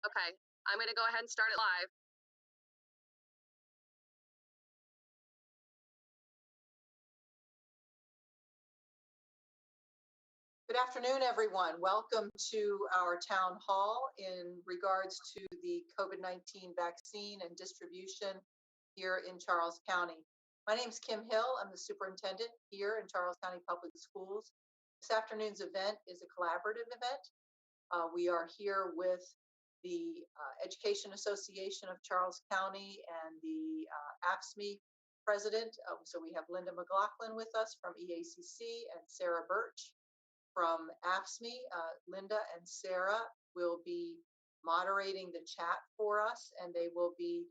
Okay, I'm going to go ahead and start it live. Good afternoon, everyone. Welcome to our town hall in regards to the COVID-19 vaccine and distribution here in Charles County. My name is Kim Hill. I'm the superintendent here in Charles County Public Schools. This afternoon's event is a collaborative event. We are here with the Education Association of Charles County and the AFSCME president. So we have Linda McLaughlin with us from EACC and Sarah Birch from AFSCME. Linda and Sarah will be moderating the chat for us, and they will be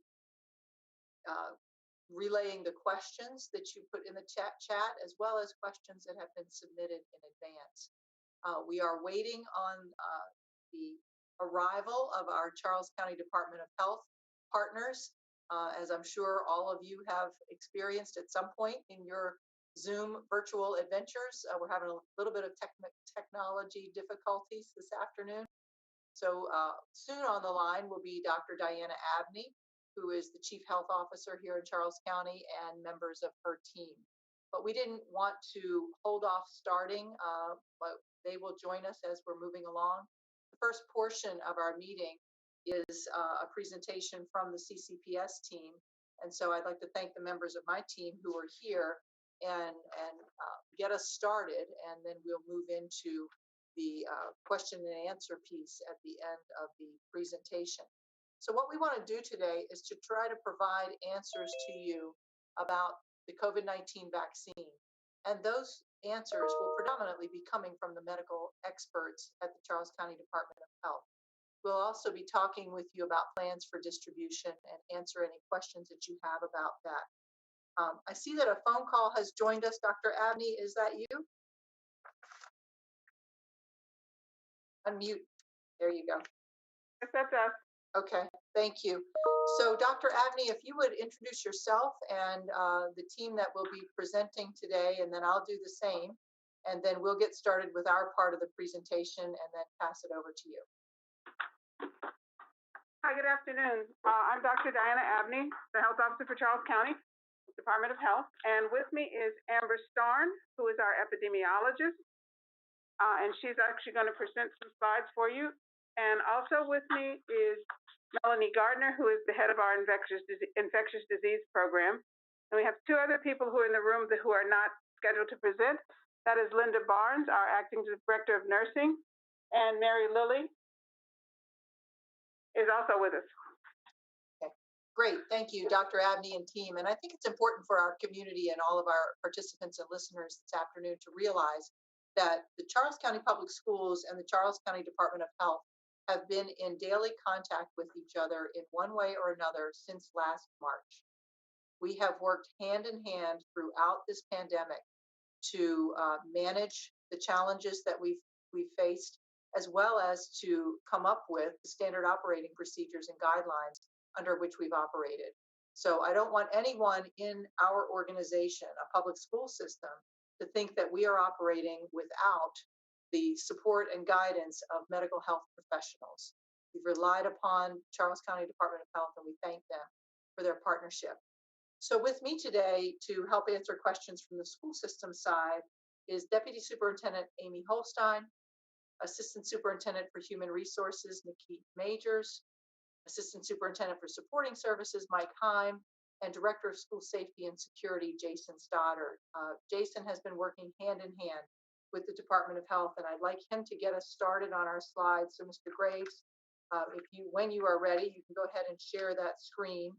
relaying the questions that you put in the chat, as well as questions that have been submitted in advance. We are waiting on the arrival of our Charles County Department of Health partners. As I'm sure all of you have experienced at some point in your Zoom virtual adventures. We're having a little bit of technology difficulties this afternoon. So soon on the line will be Dr. Diana Abney, who is the Chief Health Officer here in Charles County, and members of her team. But we didn't want to hold off starting, but they will join us as we're moving along. The first portion of our meeting is a presentation from the CCPS team. And so I'd like to thank the members of my team who are here and get us started, and then we'll move into the question and answer piece at the end of the presentation. So what we want to do today is to try to provide answers to you about the COVID-19 vaccine, and those answers will predominantly be coming from the medical experts at the Charles County Department of Health. We'll also be talking with you about plans for distribution and answer any questions that you have about that. I see that a phone call has joined us. Dr. Abney, is that you? Unmute. There you go. Yes, that's us. Okay, thank you. So Dr. Abney, if you would introduce yourself and the team that will be presenting today, and then I'll do the same, and then we'll get started with our part of the presentation and then pass it over to you. Hi, good afternoon. I'm Dr. Diana Abney, the Health Officer for Charles County Department of Health, and with me is Amber Starn, who is our epidemiologist, and she's actually going to present some slides for you. And also with me is Melanie Gardner, who is the head of our infectious disease program. And we have two other people who are in the room who are not scheduled to present. That is Linda Barnes, our acting director of nursing, and Mary Lilly is also with us. Great, thank you, Dr. Abney and team. And I think it's important for our community and all of our participants and listeners this afternoon to realize that the Charles County Public Schools and the Charles County Department of Health have been in daily contact with each other in one way or another since last March. We have worked hand in hand throughout this pandemic to manage the challenges that we've faced, as well as to come up with the standard operating procedures and guidelines under which we've operated. So I don't want anyone in our organization, a public school system, to think that we are operating without the support and guidance of medical health professionals. We've relied upon Charles County Department of Health, and we thank them for their partnership. So with me today to help answer questions from the school system side is Deputy Superintendent Amy Holstein, Assistant Superintendent for Human Resources, Nikki Majors, Assistant Superintendent for Supporting Services, Mike Heim, and Director of School Safety and Security, Jason Stoddard. Jason has been working hand in hand with the Department of Health, and I'd like him to get us started on our slides. So Mr. Graves, when you are ready, you can go ahead and share that screen.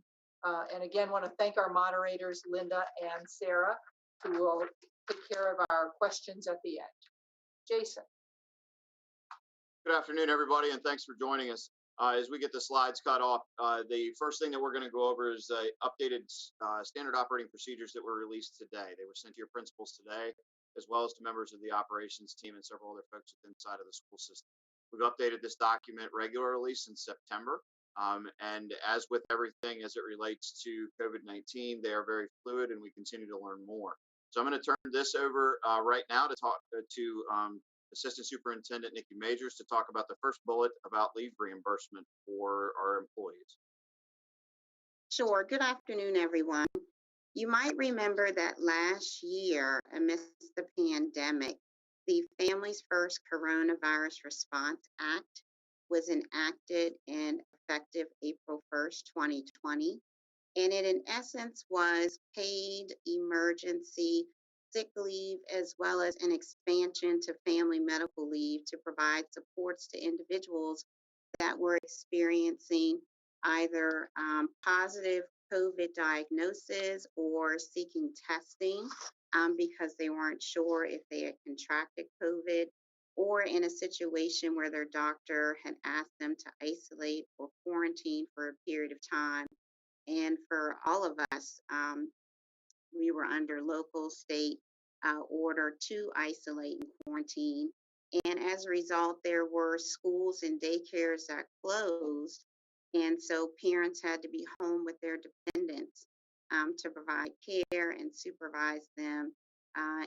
And again, want to thank our moderators, Linda and Sarah, who will take care of our questions at the end. Jason. Good afternoon, everybody, and thanks for joining us. As we get the slides cut off, the first thing that we're going to go over is the updated standard operating procedures that were released today. They were sent to your principals today, as well as to members of the operations team and several other folks inside of the school system. We've updated this document regularly since September, and as with everything as it relates to COVID-19, they are very fluid, and we continue to learn more. So I'm going to turn this over right now to talk to Assistant Superintendent Nikki Majors to talk about the first bullet about leave reimbursement for our employees. Sure. Good afternoon, everyone. You might remember that last year, amidst the pandemic, the Families First Coronavirus Response Act was enacted and effective April 1st, 2020. And it, in essence, was paid emergency sick leave as well as an expansion to family medical leave to provide supports to individuals that were experiencing either positive COVID diagnosis or seeking testing because they weren't sure if they had contracted COVID, or in a situation where their doctor had asked them to isolate or quarantine for a period of time. And for all of us, we were under local, state order to isolate and quarantine. And as a result, there were schools and daycares that closed. And so parents had to be home with their dependents to provide care and supervise them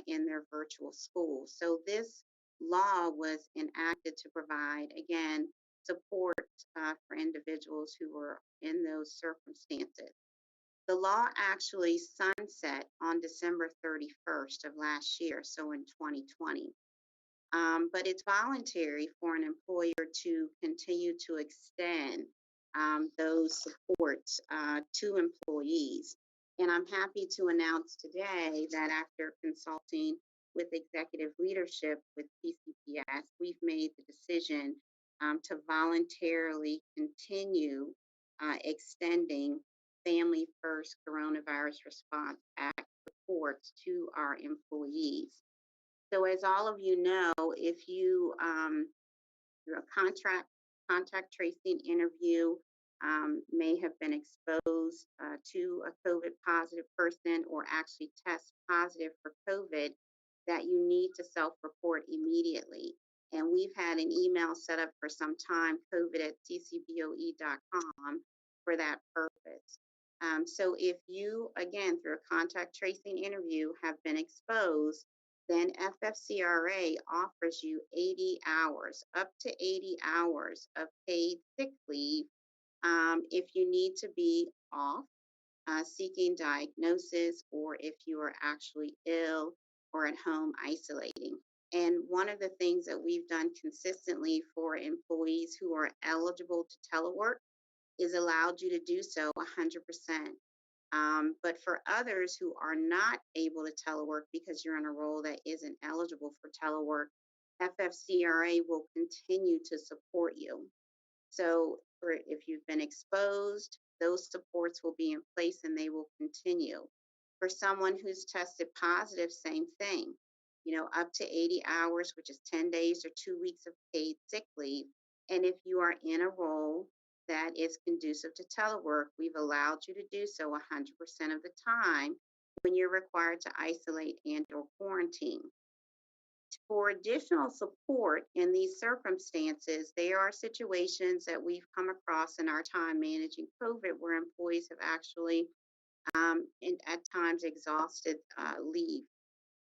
in their virtual school. So this law was enacted to provide, again, support for individuals who were in those circumstances. The law actually sunset on December 31st of last year, so in 2020. But it's voluntary for an employer to continue to extend those supports to employees. And I'm happy to announce today that after consulting with executive leadership with PCPS, we've made the decision to voluntarily continue extending Family First Coronavirus Response Act supports to our employees. So as all of you know, if you through a contact tracing interview may have been exposed to a COVID positive person or actually test positive for COVID, that you need to self-report immediately. And we've had an email set up for some time, covid@ccboe.com, for that purpose. So if you, again, through a contact tracing interview have been exposed, then FFCRA offers you 80 hours, up to 80 hours of paid sick leave if you need to be off seeking diagnosis, or if you are actually ill or at home isolating. And one of the things that we've done consistently for employees who are eligible to telework is allowed you to do so 100%. But for others who are not able to telework because you're in a role that isn't eligible for telework, FFCRA will continue to support you. So if you've been exposed, those supports will be in place and they will continue. For someone who's tested positive, same thing, up to 80 hours, which is 10 days or 2 weeks of paid sick leave. And if you are in a role that is conducive to telework, we've allowed you to do so 100% of the time when you're required to isolate and or quarantine. For additional support in these circumstances, there are situations that we've come across in our time managing COVID where employees have actually at times exhausted leave.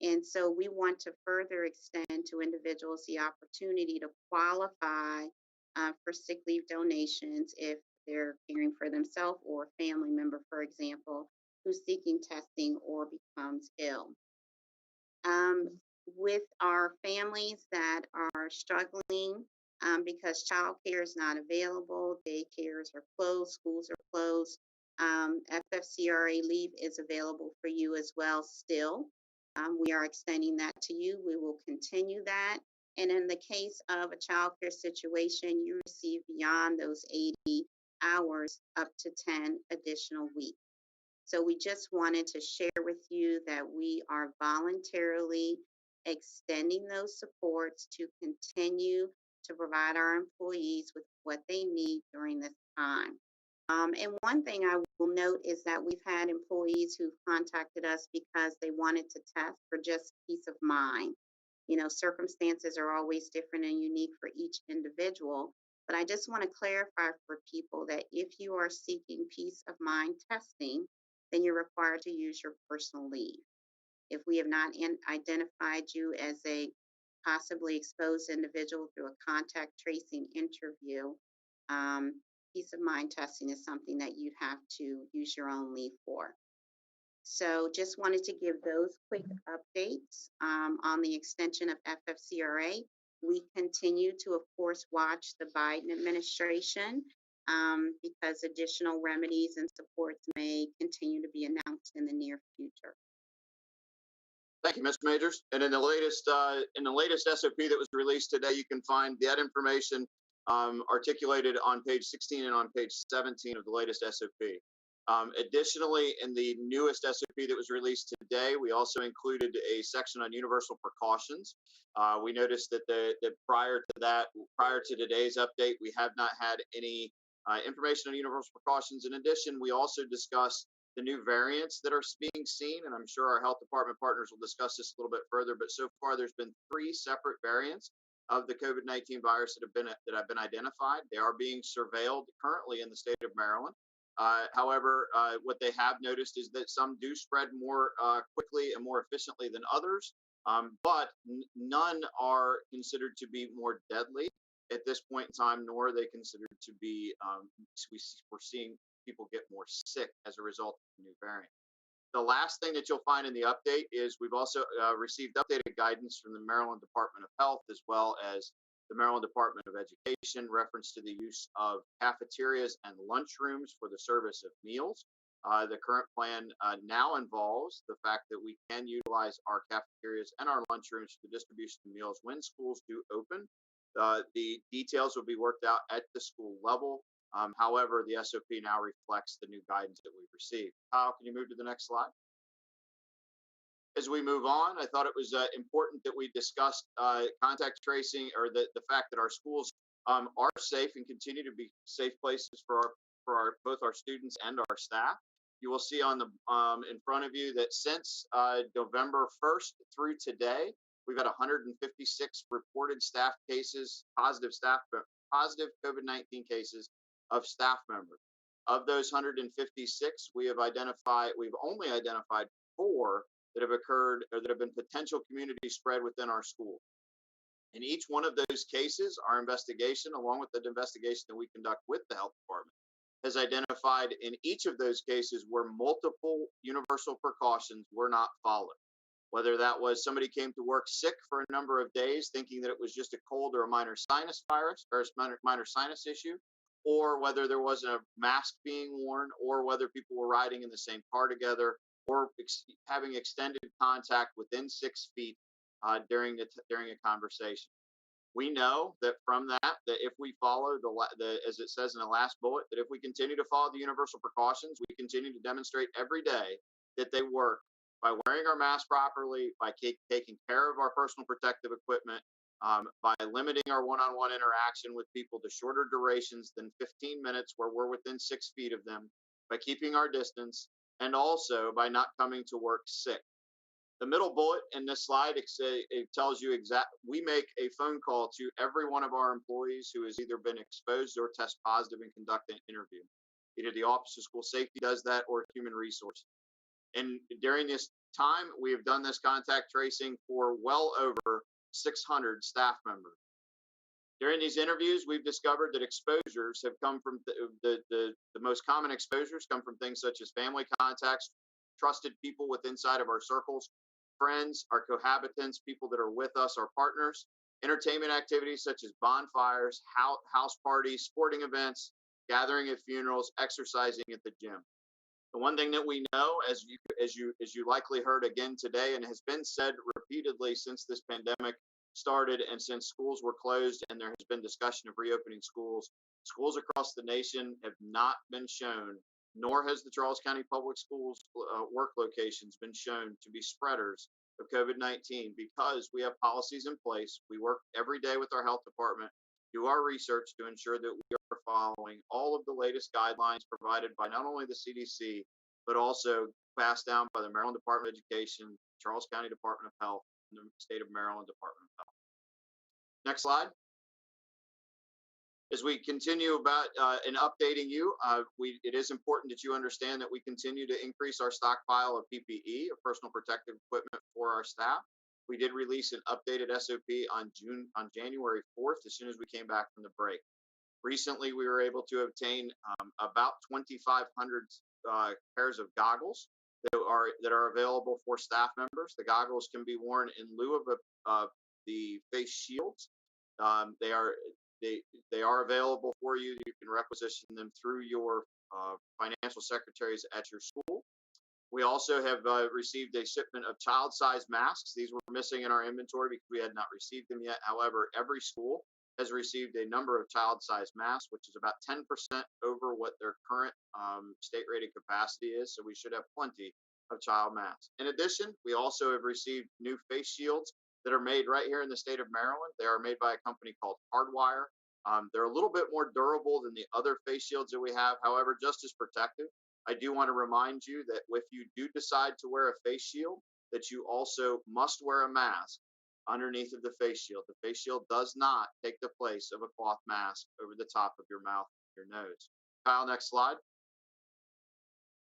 And so we want to further extend to individuals the opportunity to qualify for sick leave donations if they're caring for themselves or a family member, for example, who's seeking testing or becomes ill. With our families that are struggling because childcare is not available, daycares are closed, schools are closed, FFCRA leave is available for you as well still. We are extending that to you. We will continue that. And in the case of a childcare situation, you receive beyond those 80 hours up to 10 additional weeks. So we just wanted to share with you that we are voluntarily extending those supports to continue to provide our employees with what they need during this time. And one thing I will note is that we've had employees who've contacted us because they wanted to test for just peace of mind. Circumstances are always different and unique for each individual. But I just want to clarify for people that if you are seeking peace of mind testing, then you're required to use your personal leave. If we have not identified you as a possibly exposed individual through a contact tracing interview, peace of mind testing is something that you'd have to use your own leave for. So just wanted to give those quick updates on the extension of FFCRA. We continue to, of course, watch the Biden administration because additional remedies and supports may continue to be announced in the near future. Thank you, Ms. Majors. And in the latest SOP that was released today, you can find that information articulated on page 16 and on page 17 of the latest SOP. Additionally, in the newest SOP that was released today, we also included a section on universal precautions. We noticed that prior to today's update, we have not had any information on universal precautions. In addition, we also discussed the new variants that are being seen, and I'm sure our health department partners will discuss this a little bit further, but so far there's been 3 separate variants of the COVID-19 virus that have been identified. They are being surveilled currently in the state of Maryland. However, what they have noticed is that some do spread more quickly and more efficiently than others, but none are considered to be more deadly at this point in time, nor are they considered to be, we're seeing people get more sick as a result of the new variant. The last thing that you'll find in the update is we've also received updated guidance from the Maryland Department of Health as well as the Maryland Department of Education, reference to the use of cafeterias and lunchrooms for the service of meals. The current plan now involves the fact that we can utilize our cafeterias and our lunchrooms for the distribution of meals when schools do open. The details will be worked out at the school level. However, the SOP now reflects the new guidance that we've received. Kyle, can you move to the next slide? As we move on, I thought it was important that we discussed contact tracing, or the fact that our schools are safe and continue to be safe places for both our students and our staff. You will see on the in front of you that since November 1st through today, we've had 156 reported staff cases, positive COVID-19 cases of staff members. Of those 156, we've only identified 4 that have occurred or that have been potential community spread within our school. In each one of those cases, our investigation, along with the investigation that we conduct with the health department, has identified in each of those cases where multiple universal precautions were not followed. Whether that was somebody came to work sick for a number of days, thinking that it was just a cold or a minor sinus virus or a minor sinus issue, or whether there wasn't a mask being worn, or whether people were riding in the same car together, or having extended contact within 6 feet during a conversation. We know that from that if we follow as it says in the last bullet, that if we continue to follow the universal precautions, we continue to demonstrate every day that they work by wearing our masks properly, by taking care of our personal protective equipment, by limiting our one-on-one interaction with people to shorter durations than 15 minutes where we're within 6 feet of them, by keeping our distance, and also by not coming to work sick. The middle bullet in this slide, it tells you we make a phone call to every one of our employees who has either been exposed or test positive and conduct an interview. Either the Office of School Safety does that or Human Resources. And during this time, we have done this contact tracing for well over 600 staff members. During these interviews, we've discovered that exposures have come from the most common exposures come from things such as family contacts, trusted people inside of our circles, friends, our cohabitants, people that are with us, our partners, entertainment activities such as bonfires, house parties, sporting events, gathering at funerals, exercising at the gym. The one thing that we know, as you likely heard again today, and has been said repeatedly since this pandemic started and since schools were closed and there has been discussion of reopening schools across the nation have not been shown, nor has the Charles County Public Schools work locations been shown to be spreaders of COVID-19, because we have policies in place. We work every day with our health department, do our research to ensure that we are following all of the latest guidelines provided by not only the CDC, but also passed down by the Maryland Department of Education, Charles County Department of Health, and the State of Maryland Department of Health. Next slide. As we continue in updating you, it is important that you understand that we continue to increase our stockpile of PPE, of personal protective equipment for our staff. We did release an updated SOP on January 4th, as soon as we came back from the break. Recently, we were able to obtain about 2,500 pairs of goggles that are available for staff members. The goggles can be worn in lieu of the face shields. They are available for you. You can requisition them through your financial secretaries at your school. We also have received a shipment of child-sized masks. These were missing in our inventory because we had not received them yet. However, every school has received a number of child-sized masks, which is about 10% over what their current state-rated capacity is. So we should have plenty of child masks. In addition, we also have received new face shields that are made right here in the state of Maryland. They are made by a company called Hardwire. They're a little bit more durable than the other face shields that we have, however, just as protective. I do want to remind you that if you do decide to wear a face shield, that you also must wear a mask underneath of the face shield. The face shield does not take the place of a cloth mask over the top of your mouth, your nose. Kyle, next slide.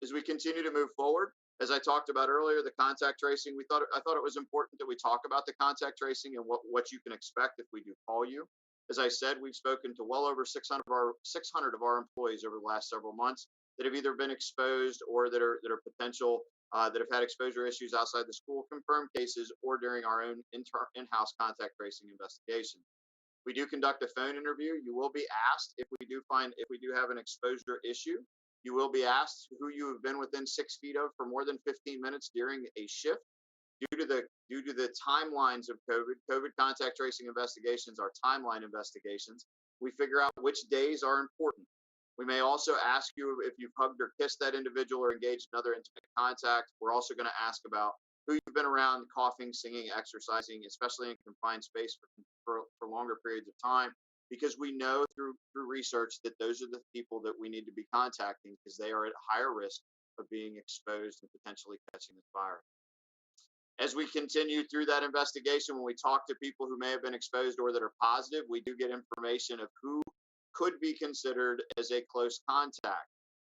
As we continue to move forward, as I talked about earlier, the contact tracing, I thought it was important that we talk about the contact tracing and what you can expect if we do call you. As I said, we've spoken to well over 600 of our employees over the last several months that have either been exposed or that are potential, that have had exposure issues outside the school, confirmed cases, or during our own in-house contact tracing investigation. We do conduct a phone interview. You will be asked if we do have an exposure issue. You will be asked who you have been within 6 feet of for more than 15 minutes during a shift. Due to the timelines of COVID contact tracing investigations are timeline investigations. We figure out which days are important. We may also ask you if you've hugged or kissed that individual or engaged in other intimate contact. We're also going to ask about who you've been around, coughing, singing, exercising, especially in confined space for longer periods of time, because we know through research that those are the people that we need to be contacting because they are at higher risk of being exposed and potentially catching this virus. As we continue through that investigation, when we talk to people who may have been exposed or that are positive, we do get information of who could be considered as a close contact.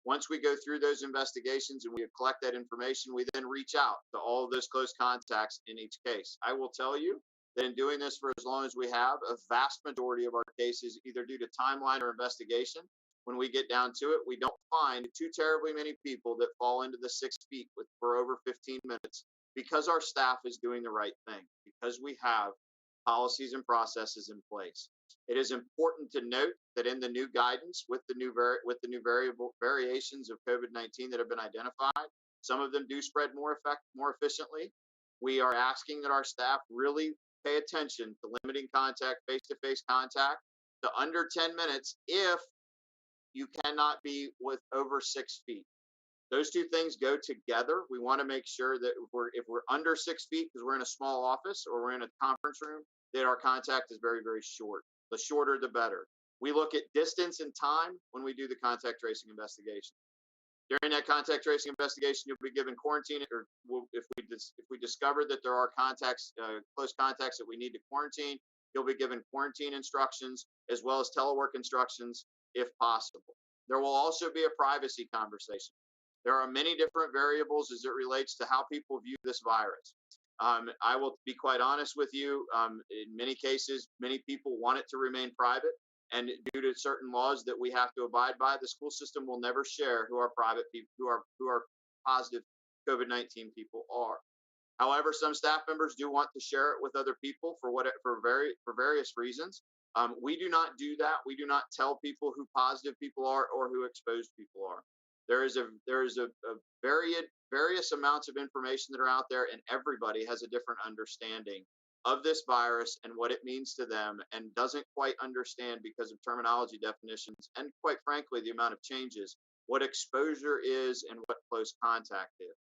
Once we go through those investigations and we collect that information, we then reach out to all of those close contacts in each case. I will tell you that in doing this for as long as we have, a vast majority of our cases, either due to timeline or investigation, when we get down to it, we don't find too terribly many people that fall into the 6 feet for over 15 minutes because our staff is doing the right thing, because we have policies and processes in place. It is important to note that in the new guidance with the new variations of COVID-19 that have been identified, some of them do spread more efficiently. We are asking that our staff really pay attention to limiting face-to-face contact to under 10 minutes if you cannot be with over 6 feet. Those two things go together. We want to make sure that if we're under 6 feet because we're in a small office or we're in a conference room, that our contact is very, very short. The shorter, the better. We look at distance and time when we do the contact tracing investigation. During that contact tracing investigation, you'll be given quarantine, or if we discover that there are close contacts that we need to quarantine, you'll be given quarantine instructions as well as telework instructions if possible. There will also be a privacy conversation. There are many different variables as it relates to how people view this virus. I will be quite honest with you. In many cases, many people want it to remain private, and due to certain laws that we have to abide by, the school system will never share who our private people, who are positive COVID-19 people are. However, some staff members do want to share it with other people for various reasons. We do not do that. We do not tell people who positive people are or who exposed people are. There is a various amounts of information that are out there, and everybody has a different understanding of this virus and what it means to them, and doesn't quite understand because of terminology definitions and, quite frankly, the amount of changes, what exposure is and what close contact is.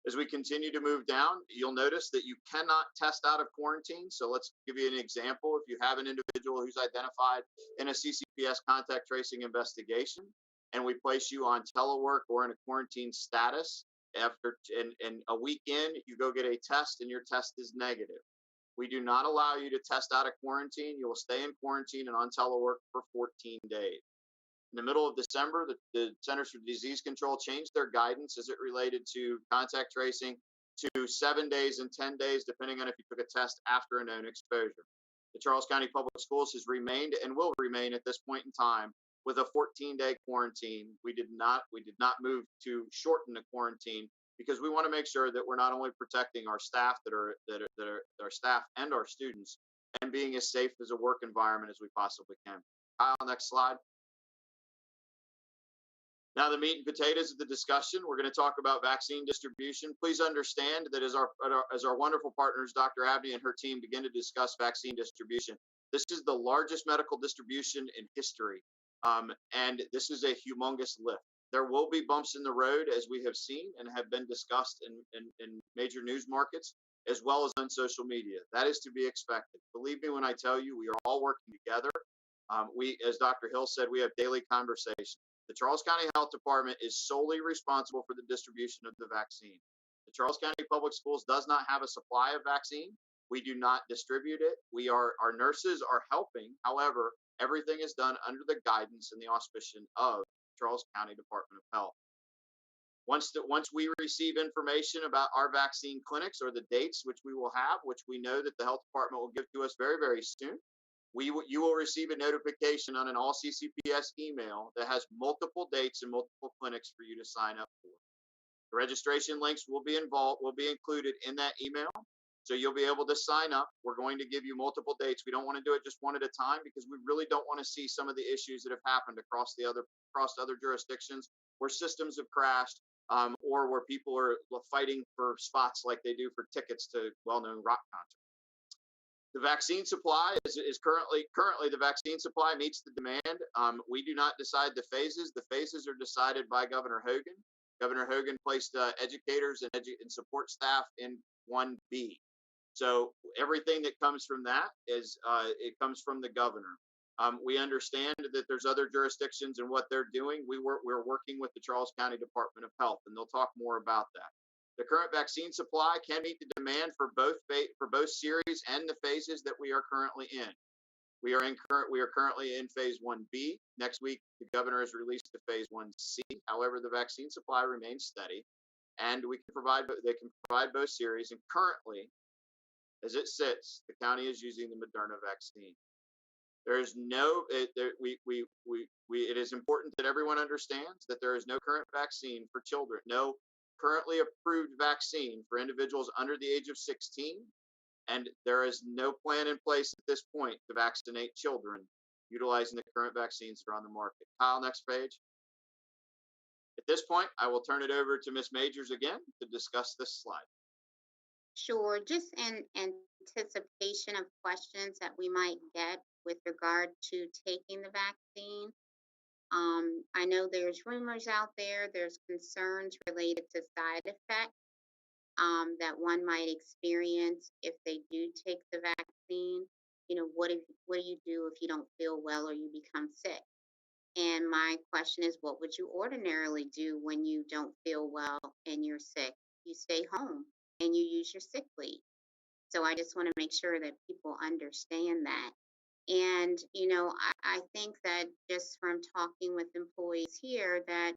As we continue to move down, you'll notice that you cannot test out of quarantine. So let's give you an example. If you have an individual who's identified in a CCPS contact tracing investigation, and we place you on telework or in a quarantine status, and a week in, you go get a test and your test is negative. We do not allow you to test out of quarantine. You will stay in quarantine and on telework for 14 days. In the middle of December, the Centers for Disease Control changed their guidance as it related to contact tracing to 7 days and 10 days, depending on if you took a test after a known exposure. The Charles County Public Schools has remained and will remain at this point in time with a 14-day quarantine. We did not move to shorten the quarantine because we want to make sure that we're not only protecting our staff that are our staff and our students, and being as safe as a work environment as we possibly can. Kyle, next slide. Now the meat and potatoes of the discussion, we're going to talk about vaccine distribution. Please understand that as our wonderful partners, Dr. Abney and her team, begin to discuss vaccine distribution, this is the largest medical distribution in history, and this is a humongous lift. There will be bumps in the road, as we have seen and have been discussed in major news markets, as well as on social media. That is to be expected. Believe me when I tell you, we are all working together. As Dr. Hill said, we have daily conversations. The Charles County Health Department is solely responsible for the distribution of the vaccine. The Charles County Public Schools does not have a supply of vaccine. We do not distribute it. Our nurses are helping. However, everything is done under the guidance and the auspices of Charles County Department of Health. Once we receive information about our vaccine clinics or the dates, which we will have, which we know that the health department will give to us very, very soon, you will receive a notification on an all CCPS email that has multiple dates and multiple clinics for you to sign up for. The registration links will be included in that email, so you'll be able to sign up. We're going to give you multiple dates. We don't want to do it just one at a time because we really don't want to see some of the issues that have happened across other jurisdictions where systems have crashed, or where people are fighting for spots like they do for tickets to well-known rock concerts. The vaccine supply is currently the vaccine supply meets the demand. We do not decide the phases. The phases are decided by Governor Hogan. Governor Hogan placed educators and support staff in 1B. So everything that comes from that it comes from the governor. We understand that there's other jurisdictions and what they're doing. We're working with the Charles County Department of Health, and they'll talk more about that. The current vaccine supply can meet the demand for both series and the phases that we are currently in. We are currently in phase 1B. Next week, the governor has released the phase 1C. However, the vaccine supply remains steady, and they can provide both series. And currently, as it sits, the county is using the Moderna vaccine. There is it is important that everyone understands that there is no current vaccine for children, no currently approved vaccine for individuals under the age of 16, and there is no plan in place at this point to vaccinate children utilizing the current vaccines that are on the market. Kyle, next page. At this point, I will turn it over to Ms. Majors again to discuss this slide. Sure, just in anticipation of questions that we might get with regard to taking the vaccine. I know there's rumors out there, there's concerns related to side effects that one might experience if they do take the vaccine. You know, what do you do if you don't feel well or you become sick? And my question is, what would you ordinarily do when you don't feel well and you're sick? You stay home and you use your sick leave. So I just want to make sure that people understand that. And, you know, I think that just from talking with employees here that,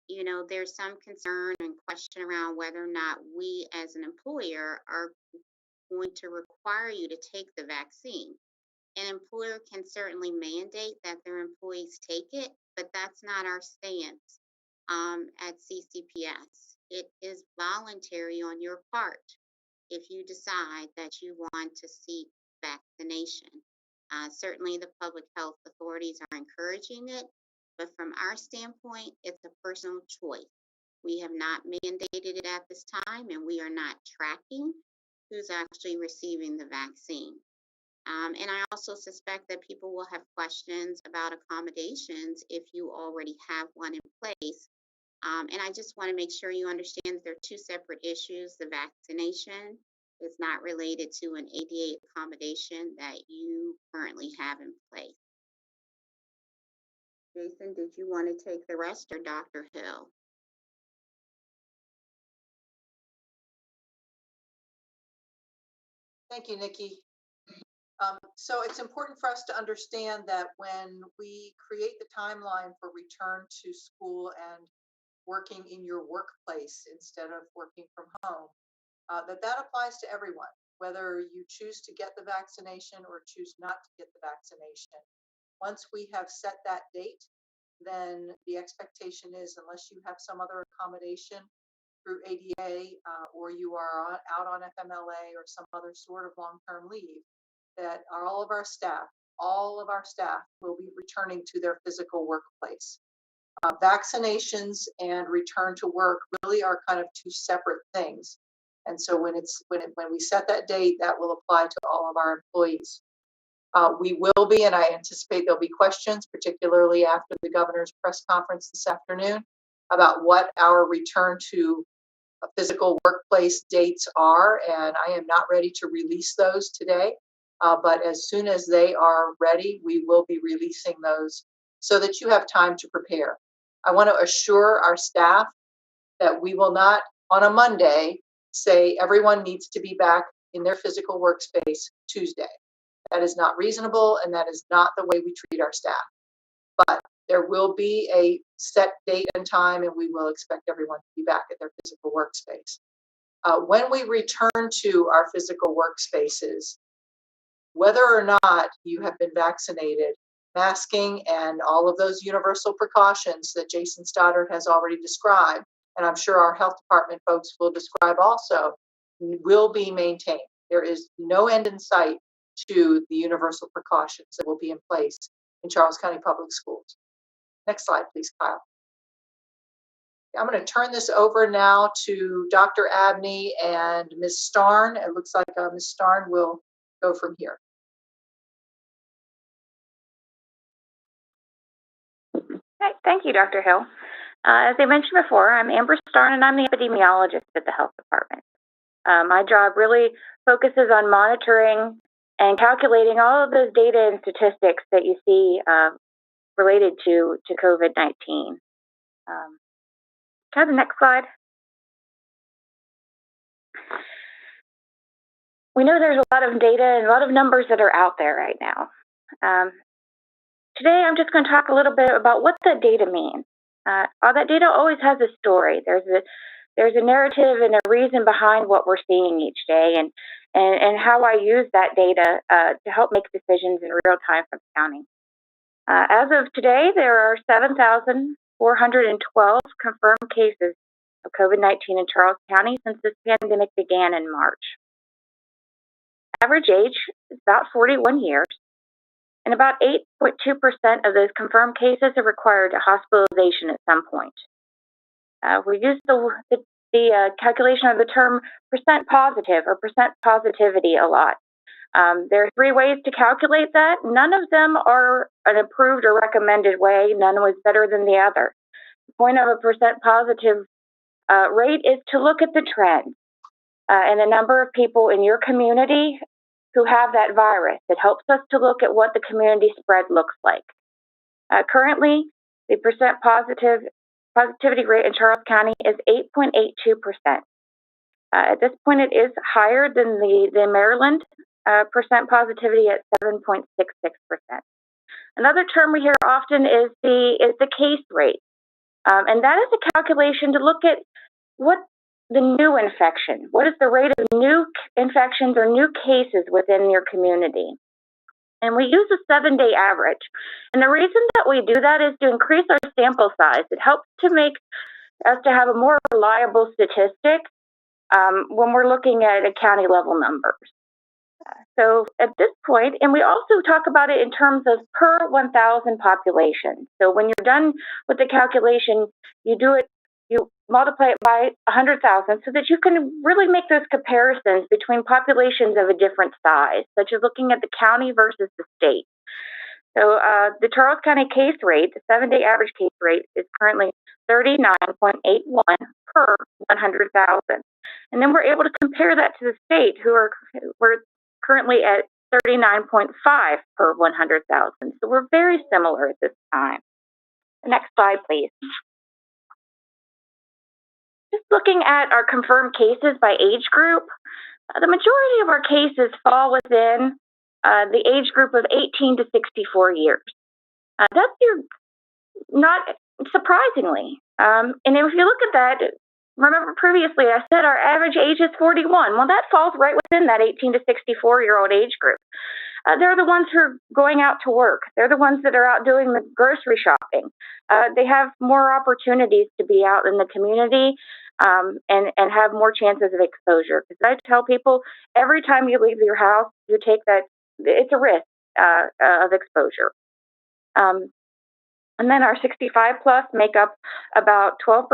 you know, there's some concern and question around whether or not we as an employer are going to require you to take the vaccine. An employer can certainly mandate that their employees take it, but that's not our stance at CCPS. It is voluntary on your part if you decide that you want to seek vaccination. Certainly the public health authorities are encouraging it, but from our standpoint, it's a personal choice. We have not mandated it at this time, and we are not tracking who's actually receiving the vaccine. And I also suspect that people will have questions about accommodations if you already have one in place. And I just want to make sure you understand that there are two separate issues. The vaccination is not related to an ADA accommodation that you currently have in place. Jason, did you want to take the rest, or Dr. Hill? Thank you, Nikki. So it's important for us to understand that when we create the timeline for return to school and working in your workplace instead of working from home, that applies to everyone, whether you choose to get the vaccination or choose not to get the vaccination. Once we have set that date, then the expectation is, unless you have some other accommodation through ADA or you are out on FMLA or some other sort of long-term leave, that all of our staff will be returning to their physical workplace. Vaccinations and return to work really are kind of two separate things. And so when we set that date, that will apply to all of our employees. We will be, and I anticipate there'll be questions, particularly after the governor's press conference this afternoon, about what our return to physical workplace dates are. And I am not ready to release those today. But as soon as they are ready, we will be releasing those so that you have time to prepare. I want to assure our staff that we will not, on a Monday, say everyone needs to be back in their physical workspace Tuesday. That is not reasonable, and that is not the way we treat our staff. But there will be a set date and time, and we will expect everyone to be back at their physical workspace. When we return to our physical workspaces, whether or not you have been vaccinated, masking and all of those universal precautions that Jason Stoddard has already described, and I'm sure our health department folks will describe also, will be maintained. There is no end in sight to the universal precautions that will be in place in Charles County Public Schools. Next slide, please, Kyle. I'm going to turn this over now to Dr. Abney and Ms. Starn. It looks like Ms. Starn will go from here. Hi, thank you, Dr. Hill. As I mentioned before, I'm Amber Starn, and I'm the epidemiologist at the health department. My job really focuses on monitoring and calculating all of those data and statistics that you see related to COVID-19. Can I have the next slide? We know there's a lot of data and a lot of numbers that are out there right now. Today, I'm just going to talk a little bit about what that data means. All that data always has a story. There's a narrative and a reason behind what we're seeing each day, and how I use that data to help make decisions in real time for the county. As of today, there are 7,412 confirmed cases of COVID-19 in Charles County since this pandemic began in March. Average age is about 41 years, and about 8.2% of those confirmed cases have required a hospitalization at some point. We use the calculation of the term percent positive or percent positivity a lot. There are 3 ways to calculate that. None of them are an approved or recommended way. None was better than the other. The point of a percent positive rate is to look at the trend and the number of people in your community who have that virus. It helps us to look at what the community spread looks like. Currently, the percent positivity rate in Charles County is 8.82%. At this point, it is higher than the Maryland percent positivity at 7.66%. Another term we hear often is the case rate, and that is a calculation to look at what the new infection, what is the rate of new infections or new cases within your community. And we use a 7-day average. And the reason that we do that is to increase our sample size. It helps to make us to have a more reliable statistic when we're looking at a county level numbers. So at this point, and we also talk about it in terms of per 1,000 population. So when you're done with the calculation, you multiply it by 100,000 so that you can really make those comparisons between populations of a different size, such as looking at the county versus the state. So the Charles County case rate, the 7-day average case rate, is currently 39.81 per 100,000. And then we're able to compare that to the state, we're currently at 39.5 per 100,000. So we're very similar at this time. The next slide, please. Just looking at our confirmed cases by age group, the majority of our cases fall within the age group of 18 to 64 years. That's not surprisingly. And if you look at that, remember previously I said our average age is 41. Well, that falls right within that 18 to 64-year-old age group. They're the ones who are going out to work. They're the ones that are out doing the grocery shopping. They have more opportunities to be out in the community and have more chances of exposure. Because I tell people, every time you leave your house, you take that, it's a risk of exposure. And then our 65 plus make up about 12%,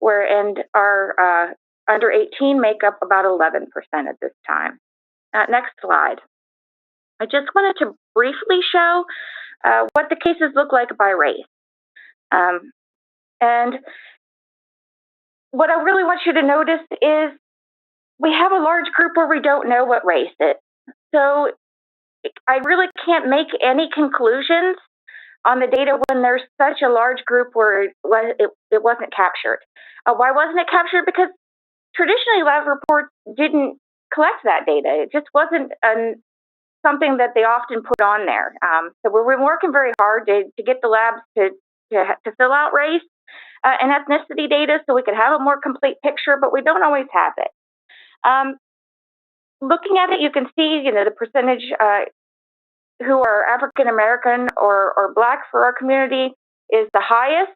and our under 18 make up about 11% at this time. Next slide. I just wanted to briefly show what the cases look like by race. And what I really want you to notice is we have a large group where we don't know what race is. So I really can't make any conclusions on the data when there's such a large group where it wasn't captured. Why wasn't it captured? Because traditionally lab reports didn't collect that data. It just wasn't something that they often put on there. So we're working very hard to get the labs to fill out race and ethnicity data so we could have a more complete picture, but we don't always have it. Looking at it, you can see, the percentage who are African American or Black for our community is the highest.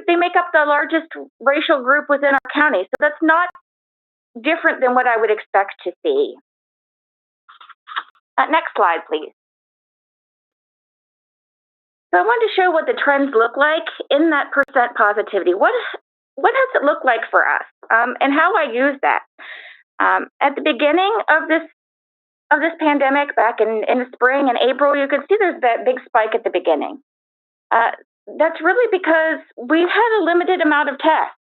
They make up the largest racial group within our county, so that's not different than what I would expect to see. Next slide, please. So I wanted to show what the trends look like in that percent positivity. What does it look like for us, and how I use that? At the beginning of this pandemic, back in the spring and April, you can see there's that big spike at the beginning. That's really because we've had a limited amount of tests.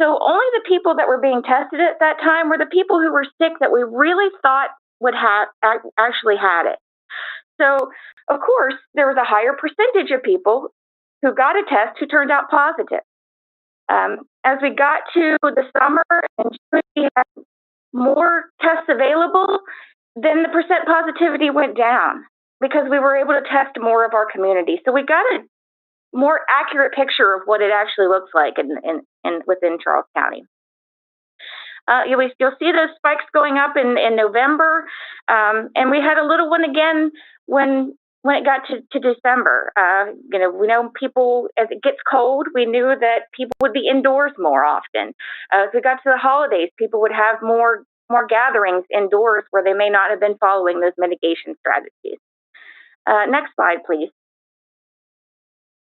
So only the people that were being tested at that time were the people who were sick that we really thought would have actually had it. So, of course, there was a higher percentage of people who got a test who turned out positive. As we got to the summer and we had more tests available, then the percent positivity went down because we were able to test more of our community. So we got a more accurate picture of what it actually looks like within Charles County. You'll see those spikes going up in November, and we had a little one again when it got to December. We know people, as it gets cold, we knew that people would be indoors more often. As we got to the holidays, people would have more gatherings indoors where they may not have been following those mitigation strategies. Next slide, please.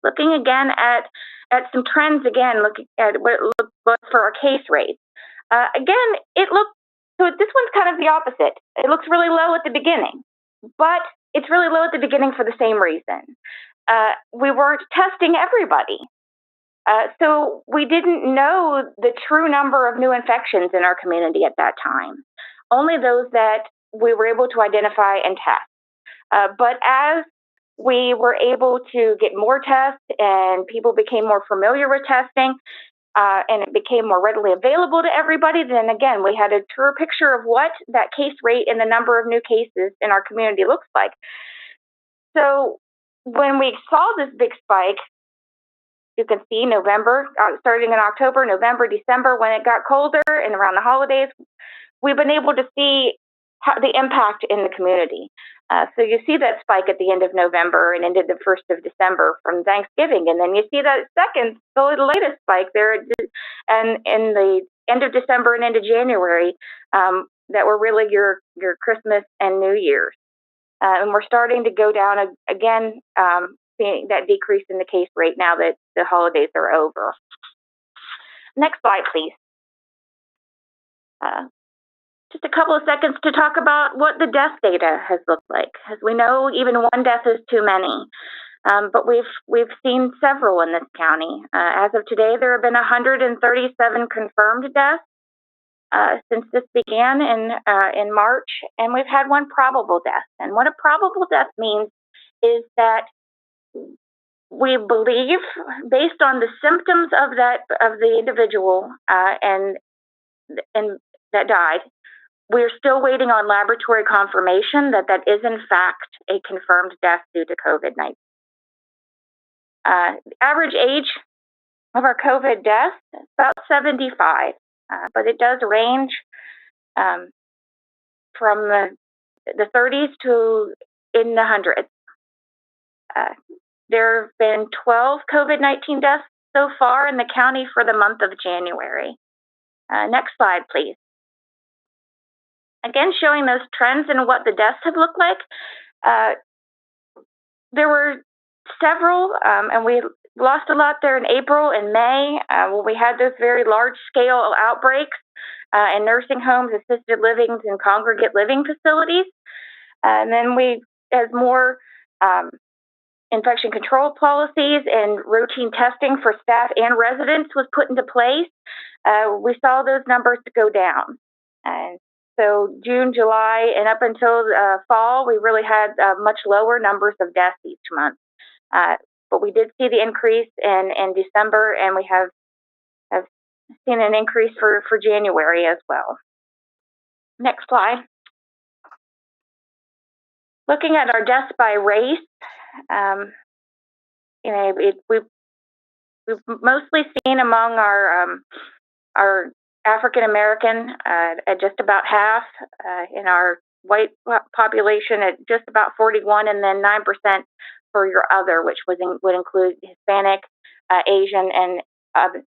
Looking again at some trends, looking at what it looks for our case rates. So this one's kind of the opposite. It looks really low at the beginning, but it's really low at the beginning for the same reason. We weren't testing everybody. So we didn't know the true number of new infections in our community at that time, only those that we were able to identify and test. But as we were able to get more tests and people became more familiar with testing, and it became more readily available to everybody, then again, we had a truer picture of what that case rate and the number of new cases in our community looks like. So when we saw this big spike, you can see November, starting in October, November, December, when it got colder and around the holidays, we've been able to see the impact in the community. So you see that spike at the end of November and into the 1st of December from Thanksgiving. And then you see that the latest spike there and in the end of December and into January that were really your Christmas and New Year's. And we're starting to go down again, seeing that decrease in the case rate now that the holidays are over. Next slide, please. Just a couple of seconds to talk about what the death data has looked like. As we know, even one death is too many, but we've seen several in this county. As of today, there have been 137 confirmed deaths since this began in March, and we've had one probable death. And what a probable death means is that we believe, based on the symptoms of the individual and that died, we're still waiting on laboratory confirmation that is in fact a confirmed death due to COVID-19. Average age of our COVID deaths, about 75, but it does range from the 30s to in the hundreds. There have been 12 COVID-19 deaths so far in the county for the month of January. Next slide, please. Again, showing those trends and what the deaths have looked like. There were several, and we lost a lot there in April and May when we had those very large-scale outbreaks in nursing homes, assisted livings, and congregate living facilities. And then as more infection control policies and routine testing for staff and residents was put into place, we saw those numbers go down. And so June, July, and up until fall, we really had much lower numbers of deaths each month. But we did see the increase in December, and we have seen an increase for January as well. Next slide. Looking at our deaths by race, we've mostly seen among our African American at just about half, in our white population at just about 41, and then 9% for your other, which would include Hispanic, Asian, and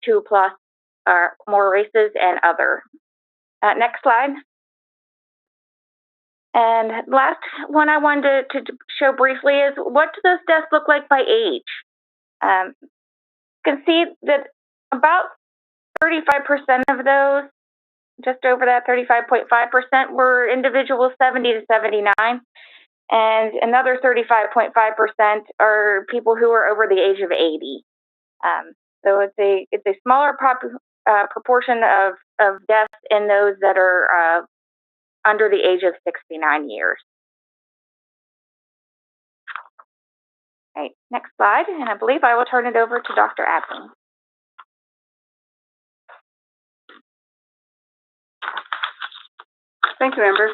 2+ more races and other. Next slide. And last one I wanted to show briefly is what do those deaths look like by age? You can see that about 35% of those, just over that 35.5%, were individuals 70 to 79, and another 35.5% are people who are over the age of 80. So it's a smaller proportion of deaths in those that are under the age of 69 years. Right, next slide, and I believe I will turn it over to Dr. Abney. Thank you, Amber.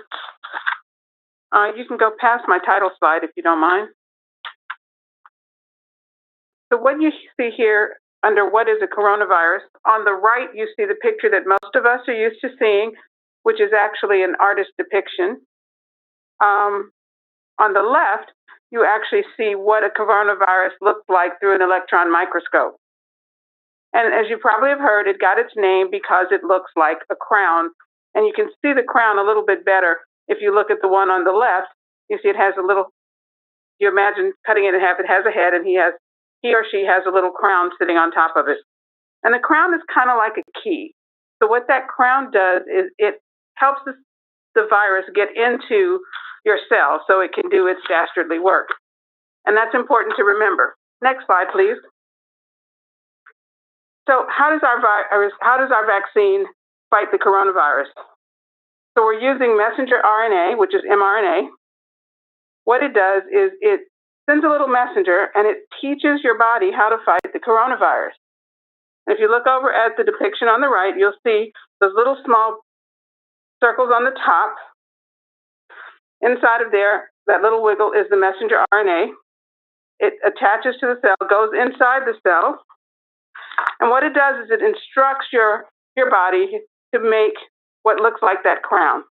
You can go past my title slide if you don't mind. So what you see here under what is a coronavirus, on the right you see the picture that most of us are used to seeing, which is actually an artist's depiction. On the left, you actually see what a coronavirus looks like through an electron microscope. And as you probably have heard, it got its name because it looks like a crown. And you can see the crown a little bit better if you look at the one on the left. You see it has a little, you imagine cutting it in half, it has a head, and he or she has a little crown sitting on top of it. And the crown is kind of like a key. So what that crown does is it helps the virus get into your cell so it can do its dastardly work. And that's important to remember. Next slide, please. So how does our vaccine fight the coronavirus? So we're using messenger RNA, which is mRNA. What it does is it sends a little messenger and it teaches your body how to fight the coronavirus. And if you look over at the depiction on the right, you'll see those little small circles on the top. Inside of there, that little wiggle is the messenger RNA. It attaches to the cell, goes inside the cell. And what it does is it instructs your body to make what looks like that crown.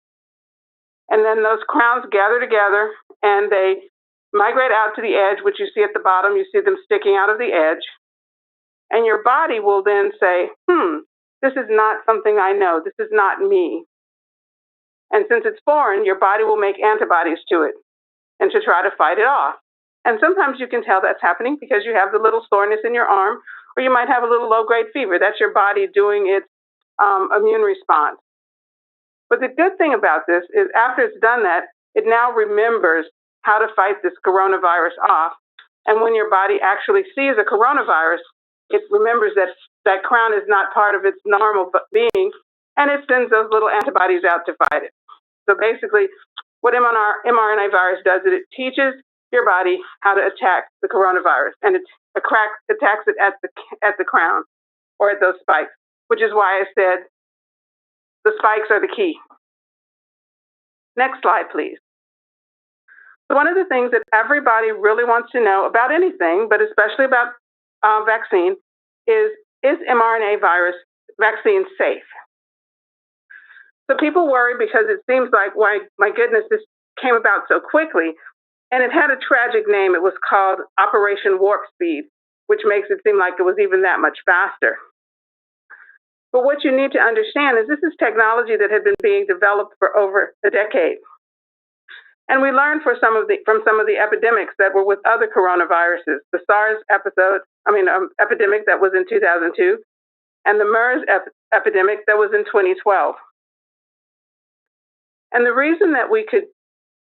And then those crowns gather together and they migrate out to the edge, which you see at the bottom. You see them sticking out of the edge. And your body will then say, this is not something I know. This is not me. And since it's foreign, your body will make antibodies to it and to try to fight it off. And sometimes you can tell that's happening because you have the little soreness in your arm, or you might have a little low-grade fever. That's your body doing its immune response. But the good thing about this is after it's done that, it now remembers how to fight this coronavirus off. And when your body actually sees a coronavirus, it remembers that that crown is not part of its normal being, and it sends those little antibodies out to fight it. So basically, what mRNA virus does is it teaches your body how to attack the coronavirus, and it attacks it at the crown or at those spikes, which is why I said the spikes are the key. Next slide, please. So one of the things that everybody really wants to know about anything, but especially about vaccine, is is mRNA virus vaccine safe? So people worry because it seems like, why, my goodness, this came about so quickly. And it had a tragic name. It was called Operation Warp Speed, which makes it seem like it was even that much faster. But what you need to understand is this is technology that had been being developed for over a decade. And we learned from some of the epidemics that were with other coronaviruses, the SARS epidemic that was in 2002, and the MERS epidemic that was in 2012. And the reason that we could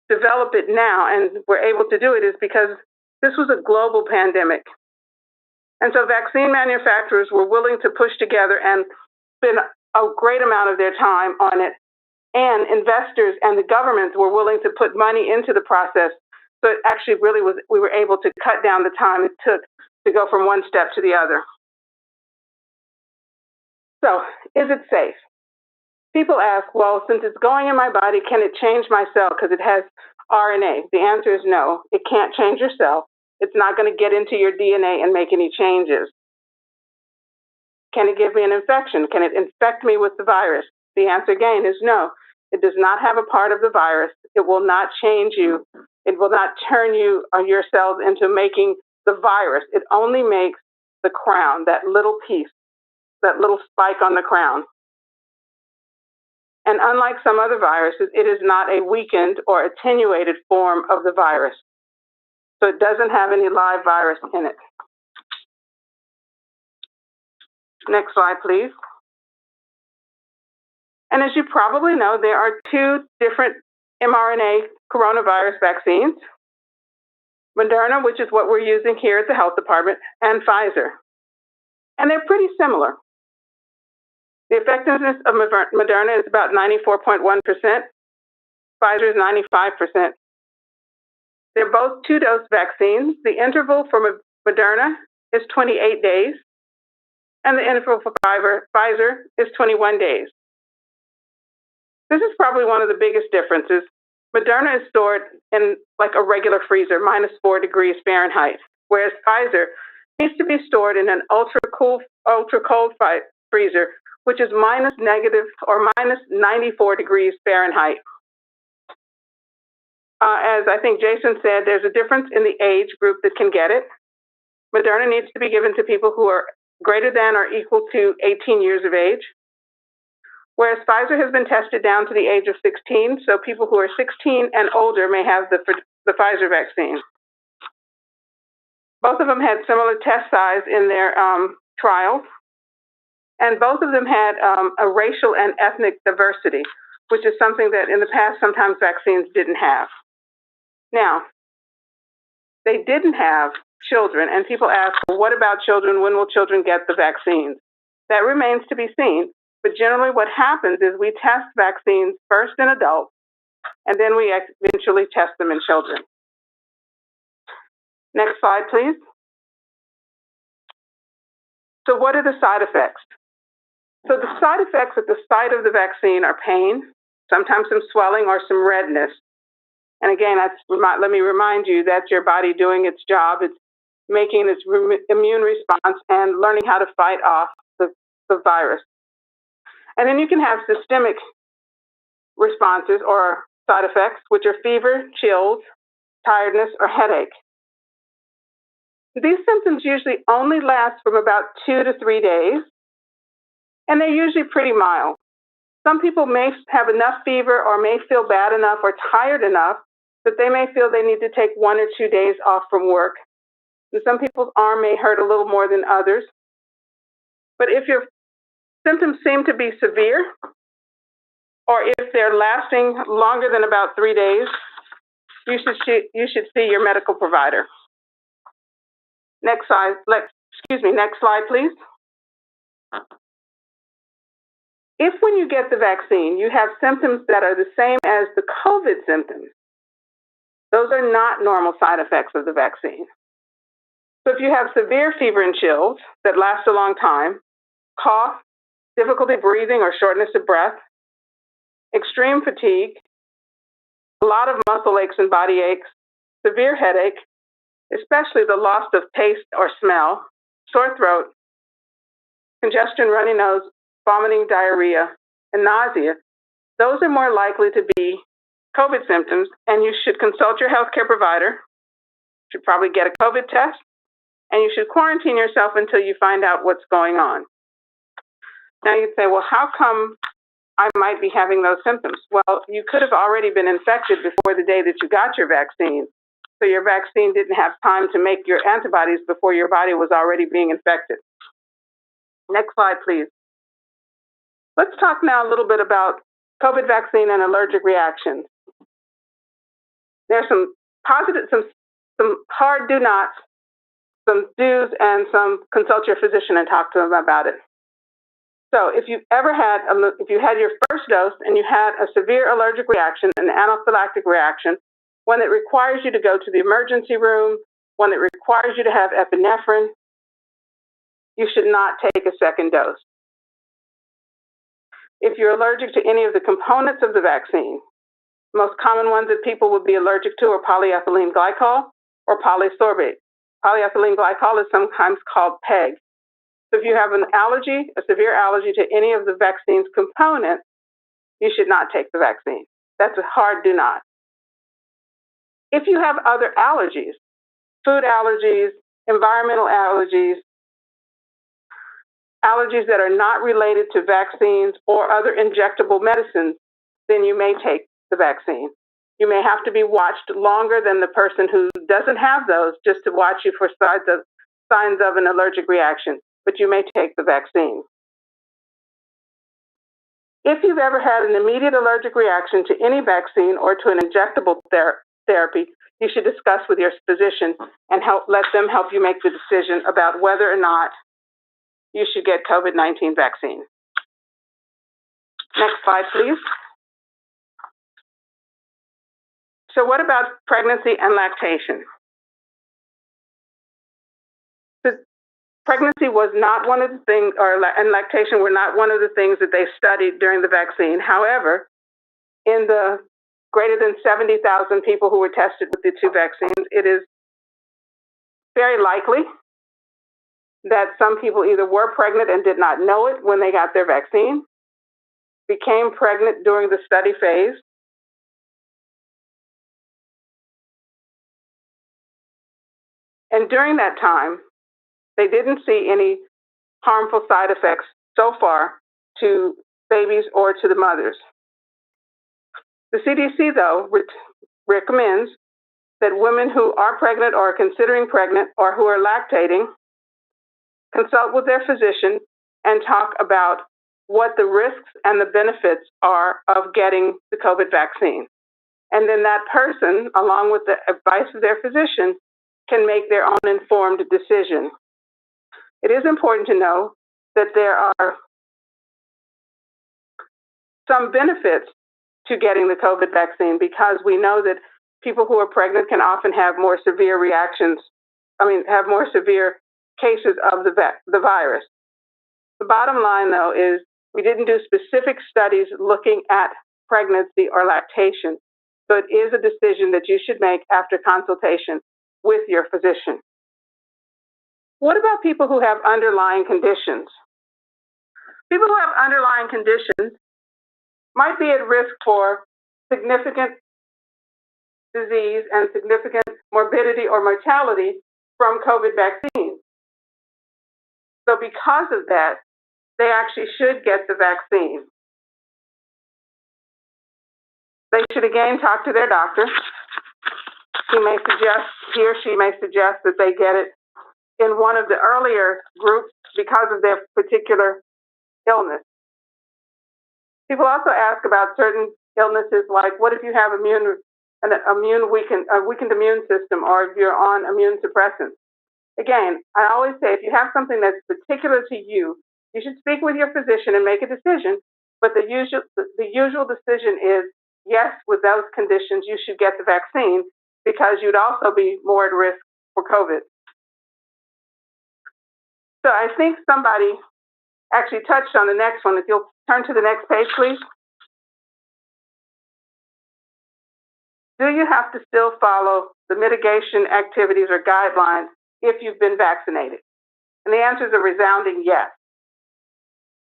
develop it now and we're able to do it is because this was a global pandemic. And so vaccine manufacturers were willing to push together and spend a great amount of their time on it. And investors and the governments were willing to put money into the process. So it actually really was, we were able to cut down the time it took to go from one step to the other. So is it safe? People ask, well, since it's going in my body, can it change my cell because it has RNA? The answer is no, it can't change your cell. It's not going to get into your DNA and make any changes. Can it give me an infection? Can it infect me with the virus? The answer again is no. It does not have a part of the virus. It will not change you. It will not turn you or your cells into making the virus. It only makes the crown, that little piece, that little spike on the crown. And unlike some other viruses, it is not a weakened or attenuated form of the virus. So it doesn't have any live virus in it. Next slide, please. And as you probably know, there are two different mRNA coronavirus vaccines, Moderna, which is what we're using here at the health department, and Pfizer. And they're pretty similar. The effectiveness of Moderna is about 94.1%. Pfizer is 95%. They're both two-dose vaccines. The interval for Moderna is 28 days, and the interval for Pfizer is 21 days. This is probably one of the biggest differences. Moderna is stored in like a regular freezer, -4 degrees Fahrenheit, whereas Pfizer needs to be stored in an ultra-cold freezer, which is -94 degrees Fahrenheit. As I think Jason said, there's a difference in the age group that can get it. Moderna needs to be given to people who are greater than or equal to 18 years of age, whereas Pfizer has been tested down to the age of 16, so people who are 16 and older may have the Pfizer vaccine. Both of them had similar test size in their trials, and both of them had a racial and ethnic diversity, which is something that in the past sometimes vaccines didn't have. Now, they didn't have children, and people ask, well, what about children? When will children get the vaccines? That remains to be seen. But generally what happens is we test vaccines first in adults, and then we eventually test them in children. Next slide, please. So what are the side effects? So the side effects at the site of the vaccine are pain, sometimes some swelling or some redness. And again, let me remind you, that's your body doing its job. It's making its immune response and learning how to fight off the virus. And then you can have systemic responses or side effects, which are fever, chills, tiredness, or headache. These symptoms usually only last from about 2 to 3 days, and they're usually pretty mild. Some people may have enough fever or may feel bad enough or tired enough that they may feel they need to take 1 or 2 days off from work. And some people's arm may hurt a little more than others. But if your symptoms seem to be severe, or if they're lasting longer than about 3 days, you should see your medical provider. Next slide, next slide, please. If when you get the vaccine, you have symptoms that are the same as the COVID symptoms, those are not normal side effects of the vaccine. So if you have severe fever and chills that last a long time, cough, difficulty breathing or shortness of breath, extreme fatigue, a lot of muscle aches and body aches, severe headache, especially the loss of taste or smell, sore throat, congestion, runny nose, vomiting, diarrhea, and nausea, those are more likely to be COVID symptoms, and you should consult your healthcare provider. You should probably get a COVID test, and you should quarantine yourself until you find out what's going on. Now you'd say, well, how come I might be having those symptoms? Well, you could have already been infected before the day that you got your vaccine. So your vaccine didn't have time to make your antibodies before your body was already being infected. Next slide, please. Let's talk now a little bit about COVID vaccine and allergic reactions. There's some positive, some hard do nots, some do's, and some consult your physician and talk to them about it. So if you had your first dose and you had a severe allergic reaction, an anaphylactic reaction, one that requires you to go to the emergency room, one that requires you to have epinephrine, you should not take a second dose. If you're allergic to any of the components of the vaccine, most common ones that people would be allergic to are polyethylene glycol or polysorbate. Polyethylene glycol is sometimes called PEG. So if you have an allergy, a severe allergy to any of the vaccine's components, you should not take the vaccine. That's a hard do not. If you have other allergies, food allergies, environmental allergies, allergies that are not related to vaccines or other injectable medicines, then you may take the vaccine. You may have to be watched longer than the person who doesn't have those, just to watch you for signs of an allergic reaction, but you may take the vaccine. If you've ever had an immediate allergic reaction to any vaccine or to an injectable therapy, you should discuss with your physician and let them help you make the decision about whether or not you should get COVID-19 vaccine. Next slide, please. So what about pregnancy and lactation? Pregnancy was not one of the things, and lactation were not one of the things that they studied during the vaccine. However, in the greater than 70,000 people who were tested with the two vaccines, it is very likely that some people either were pregnant and did not know it when they got their vaccine, became pregnant during the study phase, and during that time, they didn't see any harmful side effects so far to babies or to the mothers. The CDC, though, recommends that women who are pregnant or are considering pregnant or who are lactating consult with their physician and talk about what the risks and the benefits are of getting the COVID vaccine. And then that person, along with the advice of their physician, can make their own informed decision. It is important to know that there are some benefits to getting the COVID vaccine, because we know that people who are pregnant can often have more severe have more severe cases of the virus. The bottom line, though, is we didn't do specific studies looking at pregnancy or lactation, so it is a decision that you should make after consultation with your physician. What about people who have underlying conditions? People who have underlying conditions might be at risk for significant disease and significant morbidity or mortality from COVID vaccines. So because of that, they actually should get the vaccine. They should again talk to their doctor. He or she may suggest that they get it in one of the earlier groups because of their particular illness. People also ask about certain illnesses, like what if you have a weakened immune system, or if you're on immune suppressants. Again, I always say if you have something that's particular to you, you should speak with your physician and make a decision. But the usual decision is yes, with those conditions, you should get the vaccine, because you'd also be more at risk for COVID. So I think somebody actually touched on the next one. If you'll turn to the next page, please. Do you have to still follow the mitigation activities or guidelines if you've been vaccinated? And the answer is a resounding yes.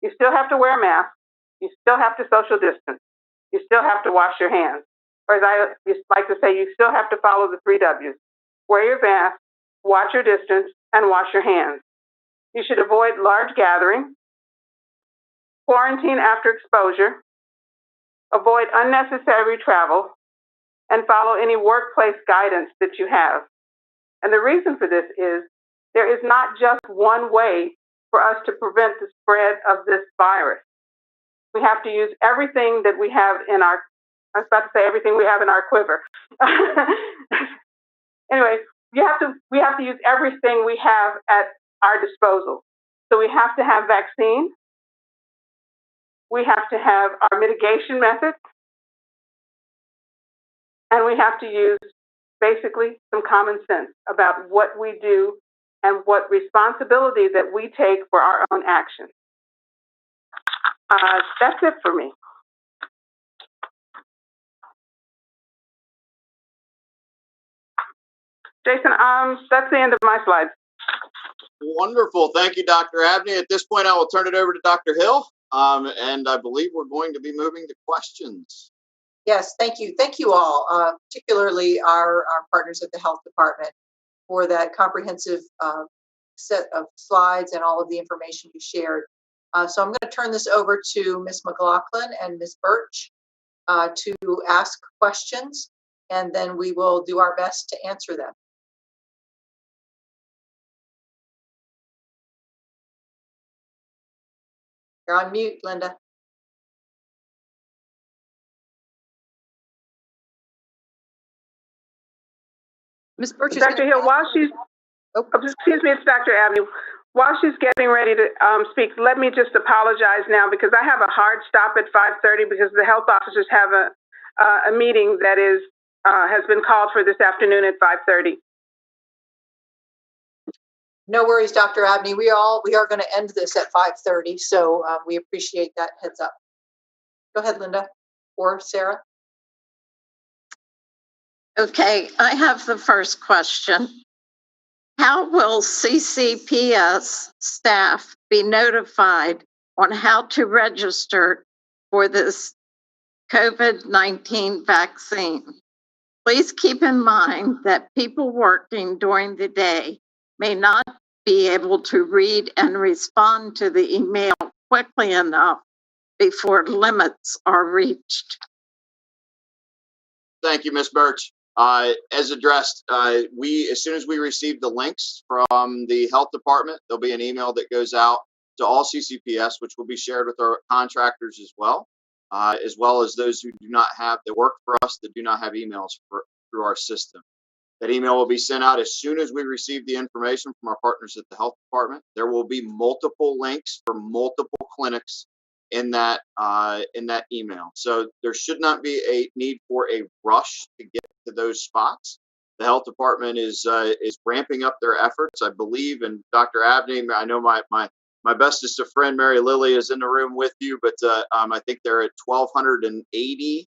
You still have to wear a mask. You still have to social distance. You still have to wash your hands. Or as I used like to say, you still have to follow the 3 W's. Wear your mask, watch your distance, and wash your hands. You should avoid large gatherings, quarantine after exposure, avoid unnecessary travel, and follow any workplace guidance that you have. And the reason for this is there is not just one way for us to prevent the spread of this virus. We have to use everything that we have in our, I was about to say everything we have in our quiver. Anyway, we have to use everything we have at our disposal. So we have to have vaccine. We have to have our mitigation methods. And we have to use basically some common sense about what we do and what responsibility that we take for our own actions. That's it for me. Jason, that's the end of my slides. Wonderful. Thank you, Dr. Abney. At this point, I will turn it over to Dr. Hill. And I believe we're going to be moving to questions. Yes, thank you. Thank you all, particularly our partners at the Health Department for that comprehensive set of slides and all of the information you shared. So I'm going to turn this over to Ms. McLaughlin and Ms. Birch to ask questions, and then we will do our best to answer them. You're on mute, Linda. Ms. Birch is Dr. Hill, while she's, excuse me, it's Dr. Abney. While she's getting ready to speak, let me just apologize now because I have a hard stop at 5:30 because the health officers have a meeting that is has been called for this afternoon at 5:30. No worries, Dr. Abney. We are going to end this at 5:30, so we appreciate that heads up. Go ahead, Linda or Sarah. Okay, I have the first question. How will CCPS staff be notified on how to register for this COVID-19 vaccine? Please keep in mind that people working during the day may not be able to read and respond to the email quickly enough before limits are reached. Thank you, Ms. Birch. As addressed, as soon as we receive the links from the health department, there'll be an email that goes out to all CCPS, which will be shared with our contractors as well as those who do not have, that work for us, that do not have emails through our system. That email will be sent out as soon as we receive the information from our partners at the health department. There will be multiple links for multiple clinics in that email. So there should not be a need for a rush to get to those spots. The health department is ramping up their efforts, I believe. And Dr. Abney, I know my bestest of friend Mary Lily is in the room with you, but I think they're at 1,280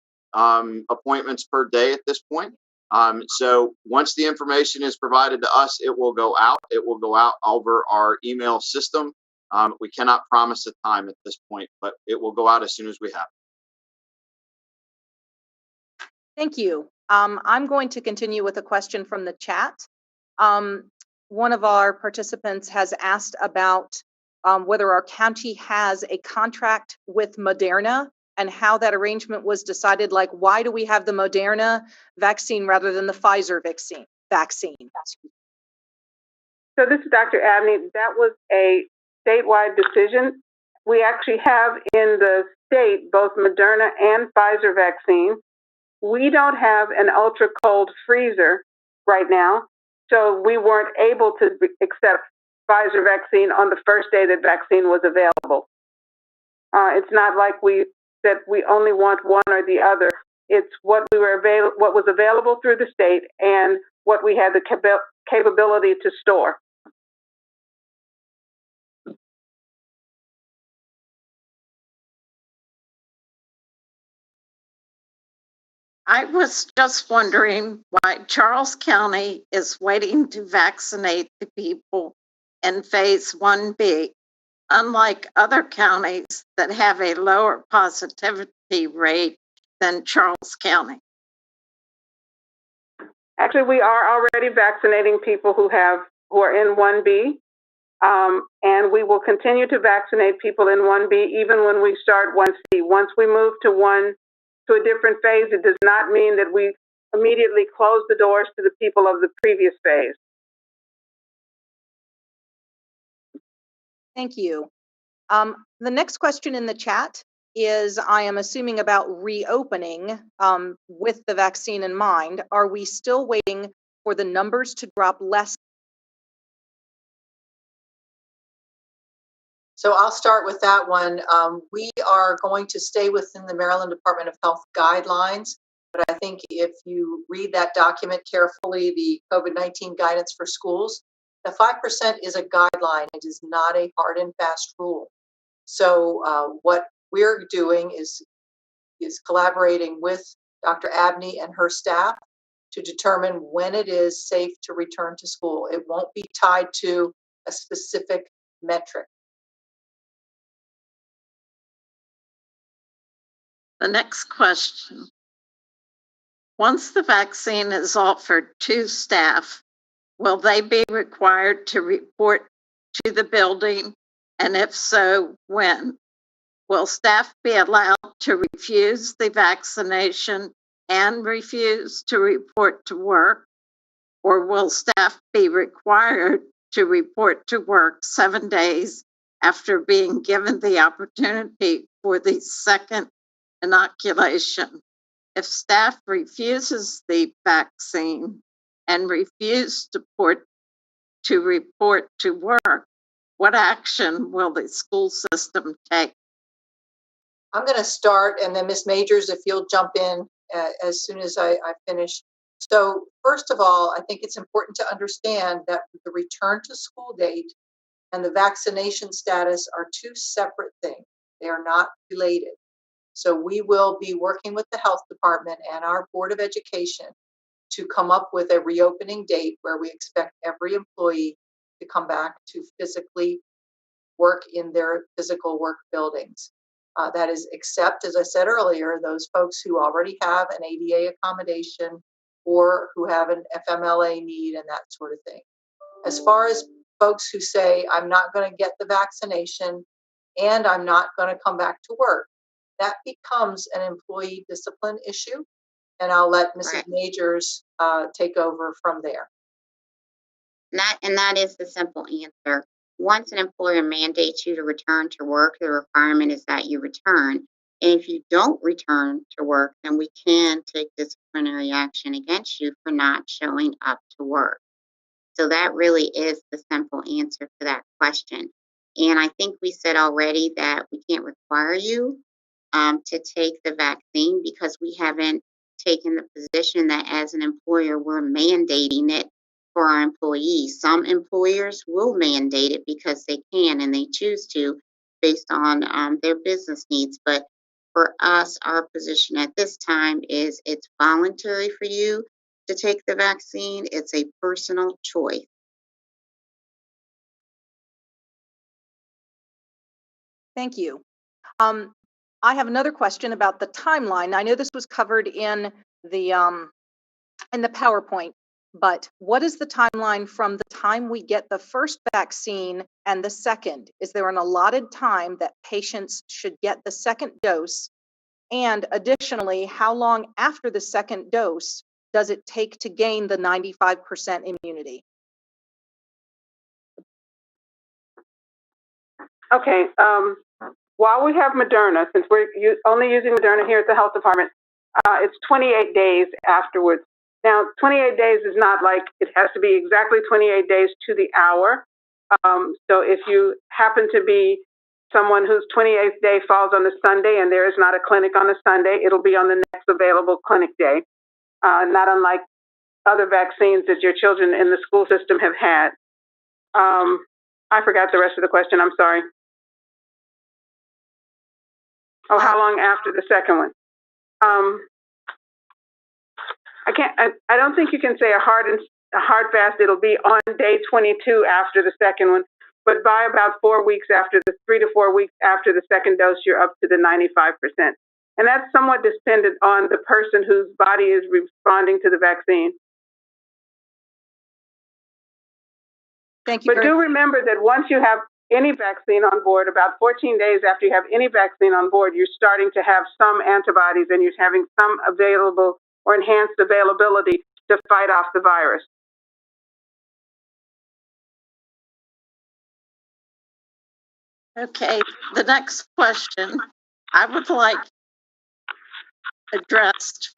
appointments per day at this point. So once the information is provided to us, it will go out. It will go out over our email system. We cannot promise a time at this point, but it will go out as soon as we have it. Thank you. I'm going to continue with a question from the chat. One of our participants has asked about whether our county has a contract with Moderna and how that arrangement was decided. Like, why do we have the Moderna vaccine rather than the Pfizer vaccine? So this is Dr. Abney. That was a statewide decision. We actually have in the state both Moderna and Pfizer vaccine. We don't have an ultra cold freezer right now, so we weren't able to accept Pfizer vaccine on the first day that vaccine was available. It's not like we said we only want one or the other. It's what what was available through the state and what we had the capability to store. I was just wondering why Charles County is waiting to vaccinate the people in phase 1B. unlike other counties that have a lower positivity rate than Charles County? Actually, we are already vaccinating people who are in 1B, and we will continue to vaccinate people in 1B even when we start 1C. Once we move to a different phase, it does not mean that we immediately close the doors to the people of the previous phase. Thank you. The next question in the chat is, I am assuming about reopening with the vaccine in mind. Are we still waiting for the numbers to drop less? So I'll start with that one. We are going to stay within the Maryland Department of Health guidelines, but I think if you read that document carefully, the COVID-19 guidance for schools, the 5% is a guideline. It is not a hard and fast rule. So what we're doing is collaborating with Dr. Abney and her staff to determine when it is safe to return to school. It won't be tied to a specific metric. The next question. Once the vaccine is offered to staff, will they be required to report to the building? And if so, when? Will staff be allowed to refuse the vaccination and refuse to report to work? Or will staff be required to report to work 7 days after being given the opportunity for the second inoculation? If staff refuses the vaccine and refuse to report to work, what action will the school system take? I'm going to start, and then Ms. Majors, if you'll jump in as soon as I finish. So first of all, I think it's important to understand that the return to school date and the vaccination status are two separate things. They are not related. So we will be working with the health department and our Board of Education to come up with a reopening date where we expect every employee to come back to physically work in their physical work buildings. That is, except, as I said earlier, those folks who already have an ADA accommodation or who have an FMLA need and that sort of thing. As far as folks who say, I'm not going to get the vaccination and I'm not going to come back to work, that becomes an employee discipline issue. And I'll let Mrs. Right. Majors take over from there. That is the simple answer. Once an employer mandates you to return to work, the requirement is that you return. And if you don't return to work, then we can take disciplinary action against you for not showing up to work. So that really is the simple answer to that question. And I think we said already that we can't require you to take the vaccine because we haven't taken the position that as an employer, we're mandating it for our employees. Some employers will mandate it because they can and they choose to based on their business needs. But for us, our position at this time is it's voluntary for you to take the vaccine. It's a personal choice. Thank you. I have another question about the timeline. I know this was covered in the PowerPoint, but what is the timeline from the time we get the first vaccine and the second? Is there an allotted time that patients should get the second dose? And additionally, how long after the second dose does it take to gain the 95% immunity? Okay, while we have Moderna, since we're only using Moderna here at the health department, it's 28 days afterwards. Now, 28 days is not like it has to be exactly 28 days to the hour. So if you happen to be someone whose 28th day falls on a Sunday and there is not a clinic on a Sunday, it'll be on the next available clinic day, not unlike other vaccines that your children in the school system have had. I forgot the rest of the question, I'm sorry. Oh, how long after the second one? I don't think you can say a hard fast, it'll be on day 22 after the second one, but by about 4 weeks after 3 to 4 weeks after the second dose, you're up to the 95%. And that's somewhat dependent on the person whose body is responding to the vaccine. Thank you But very do remember that once you have any vaccine on board, about 14 days after you have any vaccine on board, you're starting to have some antibodies and you're having some available or enhanced availability to fight off the virus. Okay, the next question I would like addressed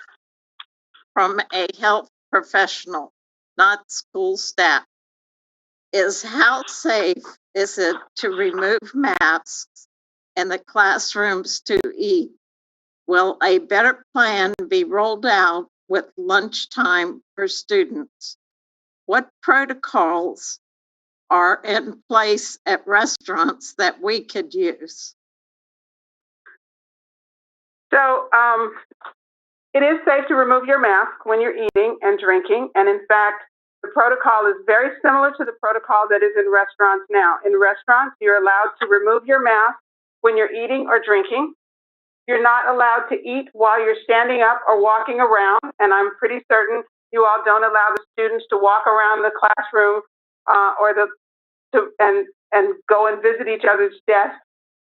from a health professional, not school staff, is how safe is it to remove masks in the classrooms to eat? Will a better plan be rolled out with lunchtime for students? What protocols are in place at restaurants that we could use? So it is safe to remove your mask when you're eating and drinking. And in fact, the protocol is very similar to the protocol that is in restaurants now. In restaurants, you're allowed to remove your mask when you're eating or drinking. You're not allowed to eat while you're standing up or walking around. And I'm pretty certain you all don't allow the students to walk around the classroom and go and visit each other's desks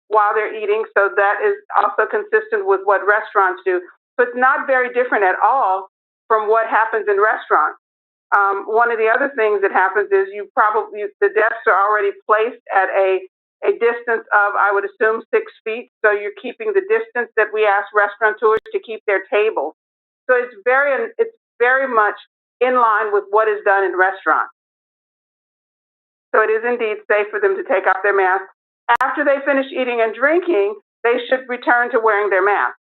while they're eating. So that is also consistent with what restaurants do. So it's not very different at all from what happens in restaurants. One of the other things that happens is the desks are already placed at a distance of, I would assume, 6 feet. So you're keeping the distance that we ask restaurateurs to keep their tables. So it's very much in line with what is done in restaurants. So it is indeed safe for them to take off their mask. After they finish eating and drinking, they should return to wearing their mask.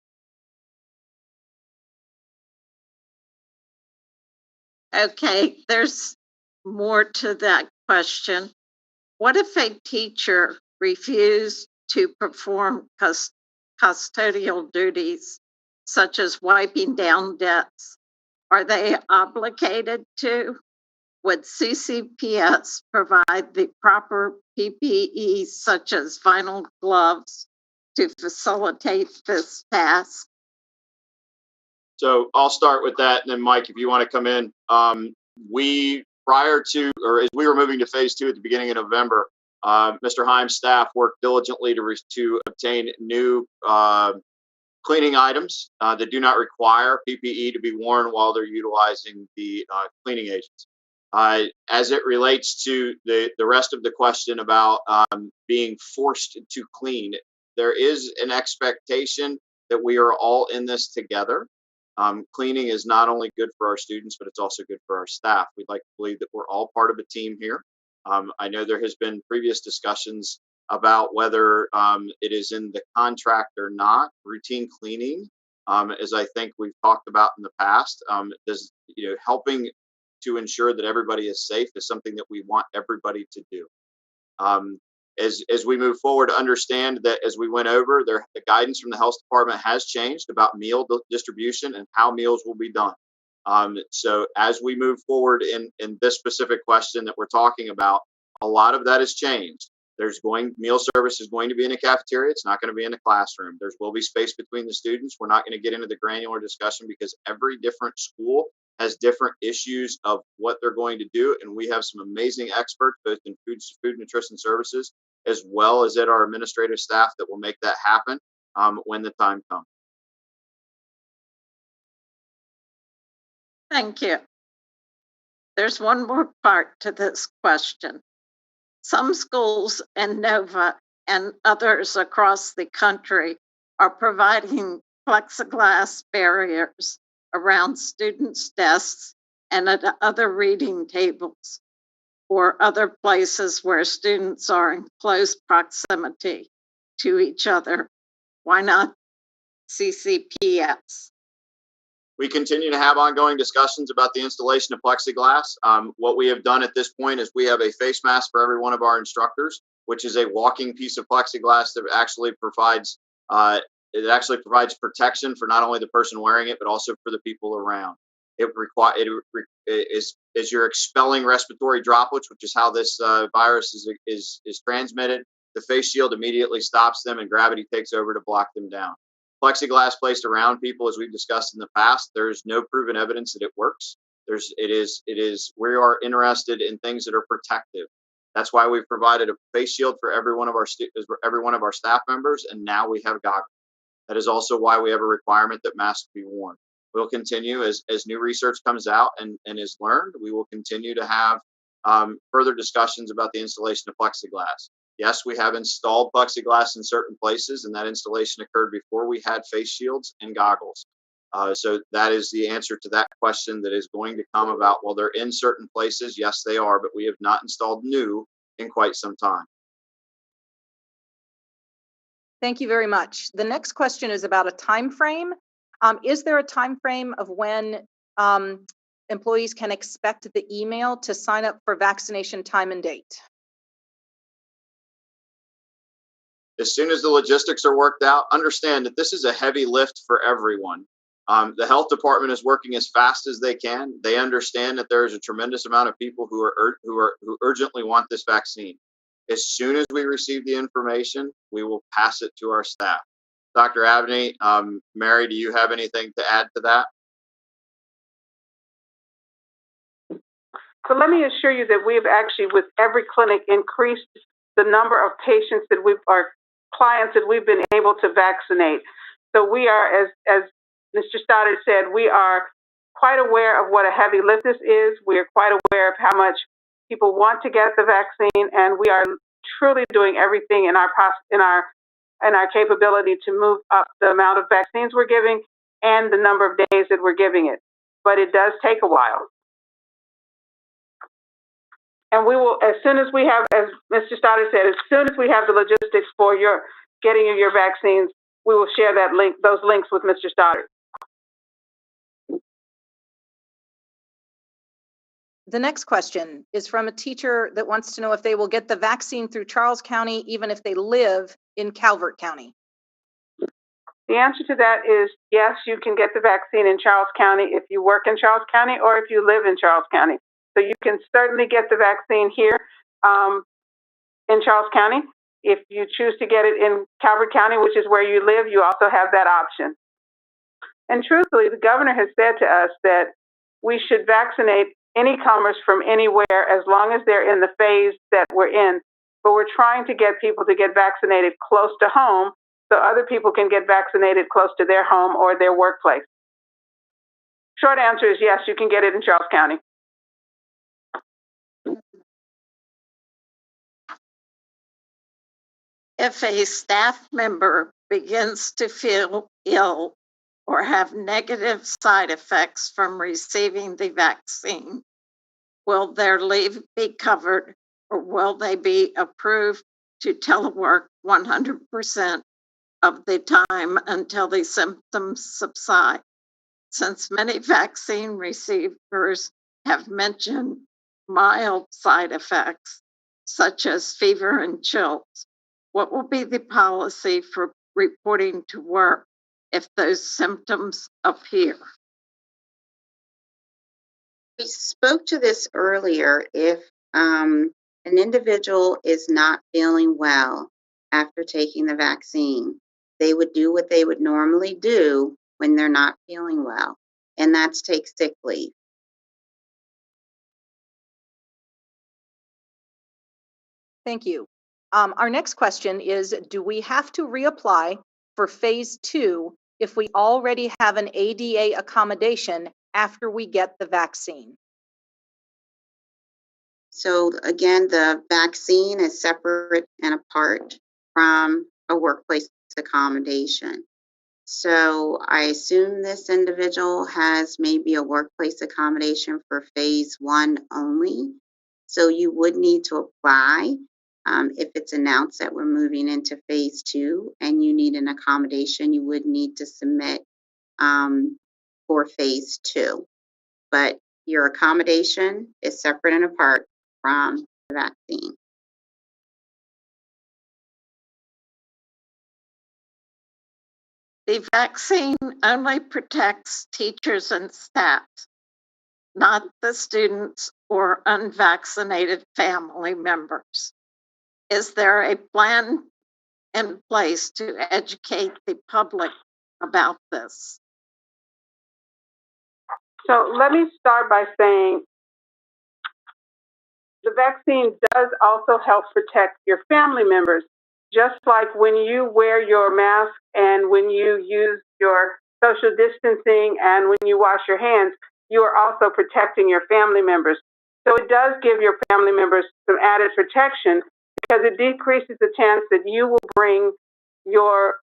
Okay, there's more to that question. What if a teacher refused to perform custodial duties, such as wiping down desks? Are they obligated to? Would CCPS provide the proper PPE, such as vinyl gloves, to facilitate this task? So I'll start with that, and then Mike, if you want to come in, as we were moving to phase 2 at the beginning of November, Mr. Heim's staff worked diligently to obtain new cleaning items that do not require PPE to be worn while they're utilizing the cleaning agents. As it relates to the rest of the question about being forced to clean, there is an expectation that we are all in this together. Cleaning is not only good for our students, but it's also good for our staff. We'd like to believe that we're all part of a team here. I know there has been previous discussions about whether it is in the contract or not. Routine cleaning, as I think we've talked about in the past, helping to ensure that everybody is safe is something that we want everybody to do. As we move forward, understand that as we went over, the guidance from the health department has changed about meal distribution and how meals will be done. So as we move forward in this specific question that we're talking about, a lot of that has changed. Meal service is going to be in the cafeteria. It's not going to be in the classroom. There will be space between the students. We're not going to get into the granular discussion because every different school has different issues of what they're going to do. And we have some amazing experts, both in food nutrition services, as well as at our administrative staff that will make that happen when the time comes. Thank you. There's one more part to this question. Some schools in Nova and others across the country are providing plexiglass barriers around students' desks and at other reading tables or other places where students are in close proximity to each other. Why not CCPS? We continue to have ongoing discussions about the installation of plexiglass. What we have done at this point is we have a face mask for every one of our instructors, which is a walking piece of plexiglass that actually provides protection for not only the person wearing it, but also for the people around. As you're expelling respiratory droplets, which is how this virus is transmitted. The face shield immediately stops them, and gravity takes over to block them down. Plexiglass placed around people, as we've discussed in the past, there's no proven evidence that it works. We are interested in things that are protective. That's why we've provided a face shield for every one of our staff members, and now we have goggles. That is also why we have a requirement that masks be worn. We'll continue as new research comes out and is learned. We will continue to have further discussions about the installation of plexiglass. Yes, we have installed plexiglass in certain places, and that installation occurred before we had face shields and goggles. So that is the answer to that question that is going to come about, well, they're in certain places. Yes, they are, but we have not installed new in quite some time. Thank you very much. The next question is about a time frame. Is there a time frame of when employees can expect the email to sign up for vaccination time and date? As soon as the logistics are worked out, understand that this is a heavy lift for everyone. The health department is working as fast as they can. They understand that there is a tremendous amount of people who urgently want this vaccine. As soon as we receive the information, we will pass it to our staff. Dr. Abney, Mary, do you have anything to add to that? So let me assure you that we've actually, with every clinic, increased the number of patients that clients that we've been able to vaccinate. So we are, as Mr. Stoddard said, we are quite aware of what a heavy lift this is. We are quite aware of how much people want to get the vaccine, and we are truly doing everything in our capability to move up the amount of vaccines we're giving and the number of days that we're giving it. But it does take a while. And we will, as soon as we have, as Mr. Stoddard said, as soon as we have the logistics for your getting your vaccines, we will share those links with Mr. Stoddard. The next question is from a teacher that wants to know if they will get the vaccine through Charles County, even if they live in Calvert County. The answer to that is yes, you can get the vaccine in Charles County if you work in Charles County or if you live in Charles County. So you can certainly get the vaccine here in Charles County. If you choose to get it in Calvert County, which is where you live, you also have that option. And truthfully, the governor has said to us that we should vaccinate any comers from anywhere as long as they're in the phase that we're in. But we're trying to get people to get vaccinated close to home so other people can get vaccinated close to their home or their workplace. Short answer is yes, you can get it in Charles County. If a staff member begins to feel ill or have negative side effects from receiving the vaccine, will their leave be covered, or will they be approved to telework 100% of the time until the symptoms subside? Since many vaccine receivers have mentioned mild side effects, such as fever and chills, what will be the policy for reporting to work if those symptoms appear? We spoke to this earlier. If an individual is not feeling well after taking the vaccine, they would do what they would normally do when they're not feeling well, and that's take sick leave. Thank you. Our next question is, do we have to reapply for phase 2 if we already have an ADA accommodation after we get the vaccine? So again, the vaccine is separate and apart from a workplace accommodation. So I assume this individual has maybe a workplace accommodation for phase 1 only. So you would need to apply if it's announced that we're moving into phase 2 and you need an accommodation, you would need to submit for phase 2. But your accommodation is separate and apart from the vaccine. The vaccine only protects teachers and staff. not the students or unvaccinated family members. Is there a plan in place to educate the public about this? So let me start by saying the vaccine does also help protect your family members, just like when you wear your mask and when you use your social distancing and when you wash your hands, you are also protecting your family members. So it does give your family members some added protection because it decreases the chance that you will bring your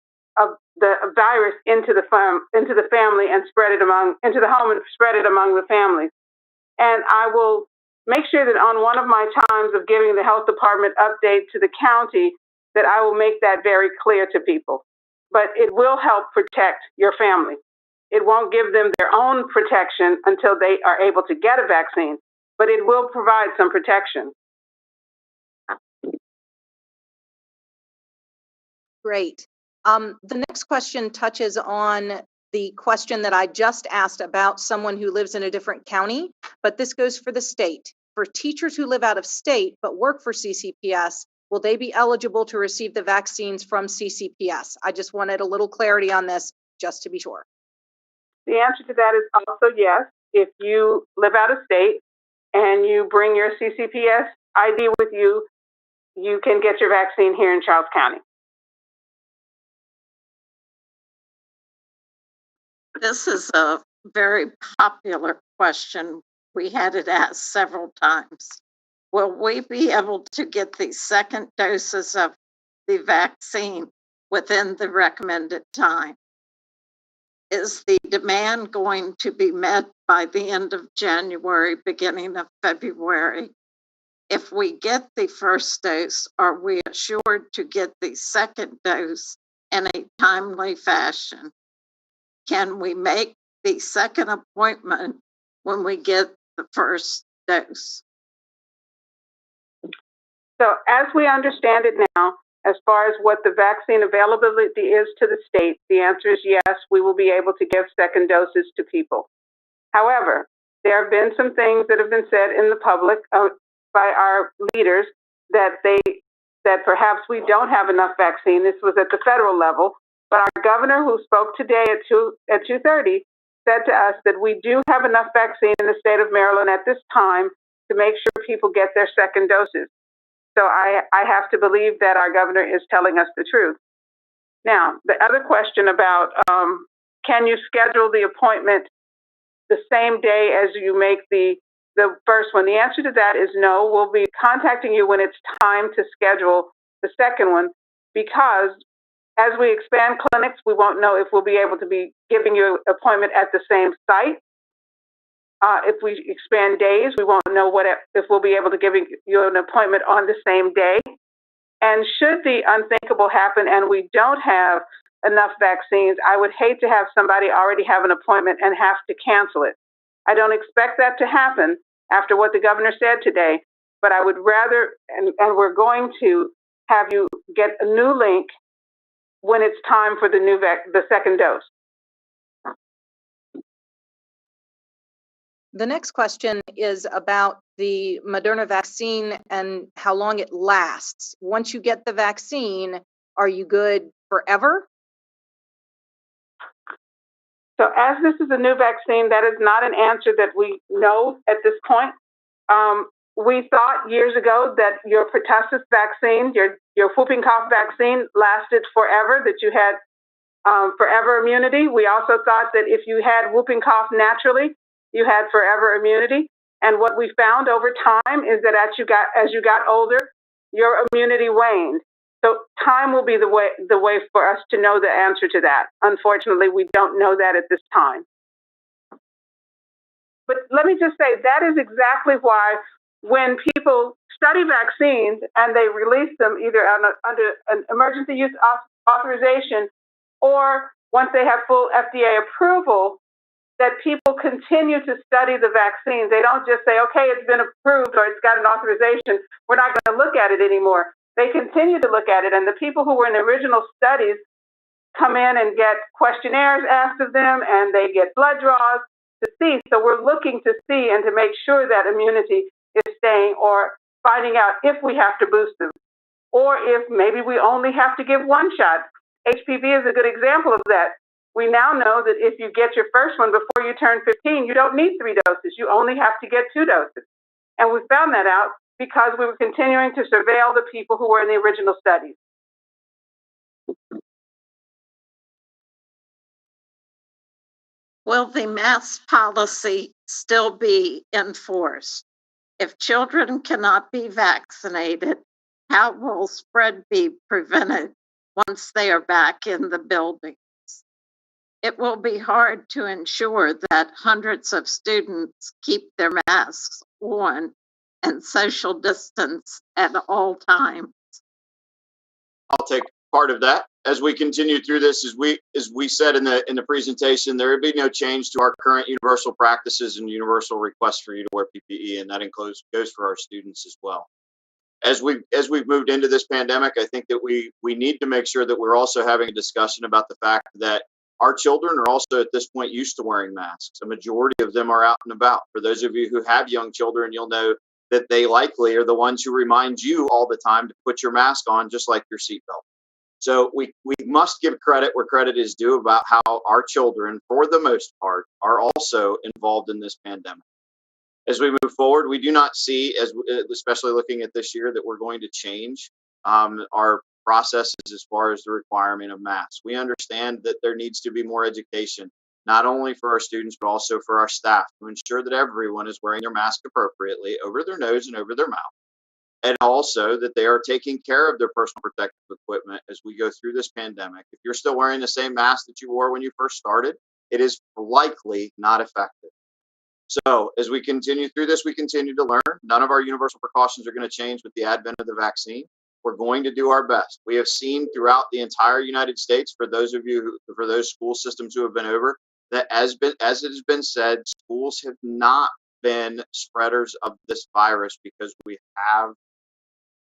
the virus into the family and spread it into the home and spread it among the families. And I will make sure that on one of my times of giving the health department update to the county, that I will make that very clear to people. But it will help protect your family. It won't give them their own protection until they are able to get a vaccine, but it will provide some protection. Great. The next question touches on the question that I just asked about someone who lives in a different county, but this goes for the state. For teachers who live out of state but work for CCPS, will they be eligible to receive the vaccines from CCPS? I just wanted a little clarity on this, just to be sure. The answer to that is also yes. If you live out of state and you bring your CCPS ID with you, you can get your vaccine here in Charles County. This is a very popular question. We had it asked several times. Will we be able to get the second doses of the vaccine within the recommended time? Is the demand going to be met by the end of January, beginning of February? If we get the first dose, are we assured to get the second dose in a timely fashion? Can we make the second appointment when we get the first dose? So as we understand it now, as far as what the vaccine availability is to the state, the answer is yes, we will be able to give second doses to people. However, there have been some things that have been said in the public by our leaders that perhaps we don't have enough vaccine. This was at the federal level, but our governor, who spoke today at 2:30, said to us that we do have enough vaccine in the state of Maryland at this time to make sure people get their second doses. So I have to believe that our governor is telling us the truth. Now, the other question about can you schedule the appointment the same day as you make the first one? The answer to that is no. We'll be contacting you when it's time to schedule the second one, because as we expand clinics, we won't know if we'll be able to be giving you an appointment at the same site. If we expand days, we won't know if we'll be able to give you an appointment on the same day. And should the unthinkable happen and we don't have enough vaccines, I would hate to have somebody already have an appointment and have to cancel it. I don't expect that to happen after what the governor said today, but I would rather, and we're going to have you get a new link when it's time for the second dose. The next question is about the Moderna vaccine and how long it lasts. Once you get the vaccine, are you good forever? So as this is a new vaccine, that is not an answer that we know at this point. We thought years ago that your pertussis vaccine, your whooping cough vaccine, lasted forever, that you had forever immunity. We also thought that if you had whooping cough naturally, you had forever immunity. And what we found over time is that as you got older, your immunity waned. So time will be the way for us to know the answer to that. Unfortunately, we don't know that at this time. But let me just say, that is exactly why when people study vaccines and they release them either under an emergency use authorization or once they have full FDA approval, that people continue to study the vaccine. They don't just say, okay, it's been approved or it's got an authorization, we're not going to look at it anymore. They continue to look at it, and the people who were in the original studies come in and get questionnaires asked of them, and they get blood draws, to see. So we're looking to see and to make sure that immunity is staying, or finding out if we have to boost them, or if maybe we only have to give one shot. HPV is a good example of that. We now know that if you get your first one before you turn 15, you don't need 3 doses. You only have to get 2 doses. And we found that out because we were continuing to surveil the people who were in the original studies. Will the mask policy still be enforced? If children cannot be vaccinated, how will spread be prevented once they are back in the buildings? It will be hard to ensure that hundreds of students keep their masks on and social distance at all times. I'll take part of that. As we continue through this, as we said in the presentation, there would be no change to our current universal practices and universal requests for you to wear PPE, and that goes for our students as well. As we've moved into this pandemic, I think that we need to make sure that we're also having a discussion about the fact that our children are also at this point used to wearing masks. A majority of them are out and about. For those of you who have young children, you'll know that they likely are the ones who remind you all the time to put your mask on, just like your seatbelt. So we must give credit where credit is due about how our children, for the most part, are also involved in this pandemic. As we move forward, we do not see, especially looking at this year, that we're going to change our processes as far as the requirement of masks. We understand that there needs to be more education, not only for our students, but also for our staff, to ensure that everyone is wearing their mask appropriately over their nose and over their mouth, and also that they are taking care of their personal protective equipment as we go through this pandemic. If you're still wearing the same mask that you wore when you first started, it is likely not effective. So as we continue through this, we continue to learn. None of our universal precautions are going to change with the advent of the vaccine. We're going to do our best. We have seen throughout the entire United States, for those of you, for those school systems who have been over, that as it has been said, schools have not been spreaders of this virus because we have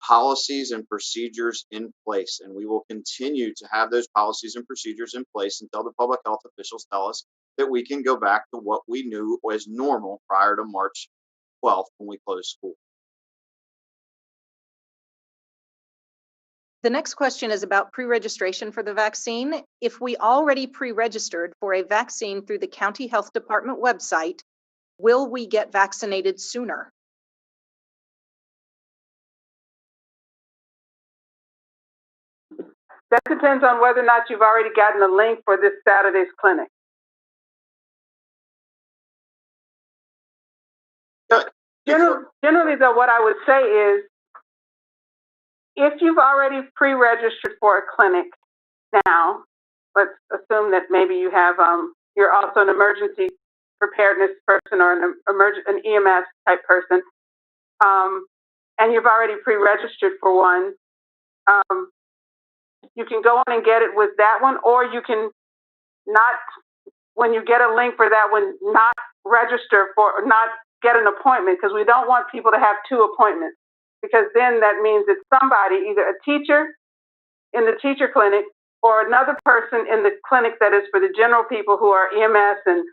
policies and procedures in place, and we will continue to have those policies and procedures in place until the public health officials tell us that we can go back to what we knew was normal prior to March 12th when we closed school. The next question is about pre-registration for the vaccine. If we already pre-registered for a vaccine through the county health department website, will we get vaccinated sooner? That depends on whether or not you've already gotten a link for this Saturday's clinic. Generally, though, what I would say is, if you've already pre-registered for a clinic now, let's assume that maybe you have, you're also an emergency preparedness person or an EMS type person, and you've already pre-registered for one, you can go on and get it with that one, or you can not, when you get a link for that one, not register for, or not get an appointment, because we don't want people to have 2 appointments, because then that means that somebody, either a teacher in the teacher clinic or another person in the clinic that is for the general people who are EMS and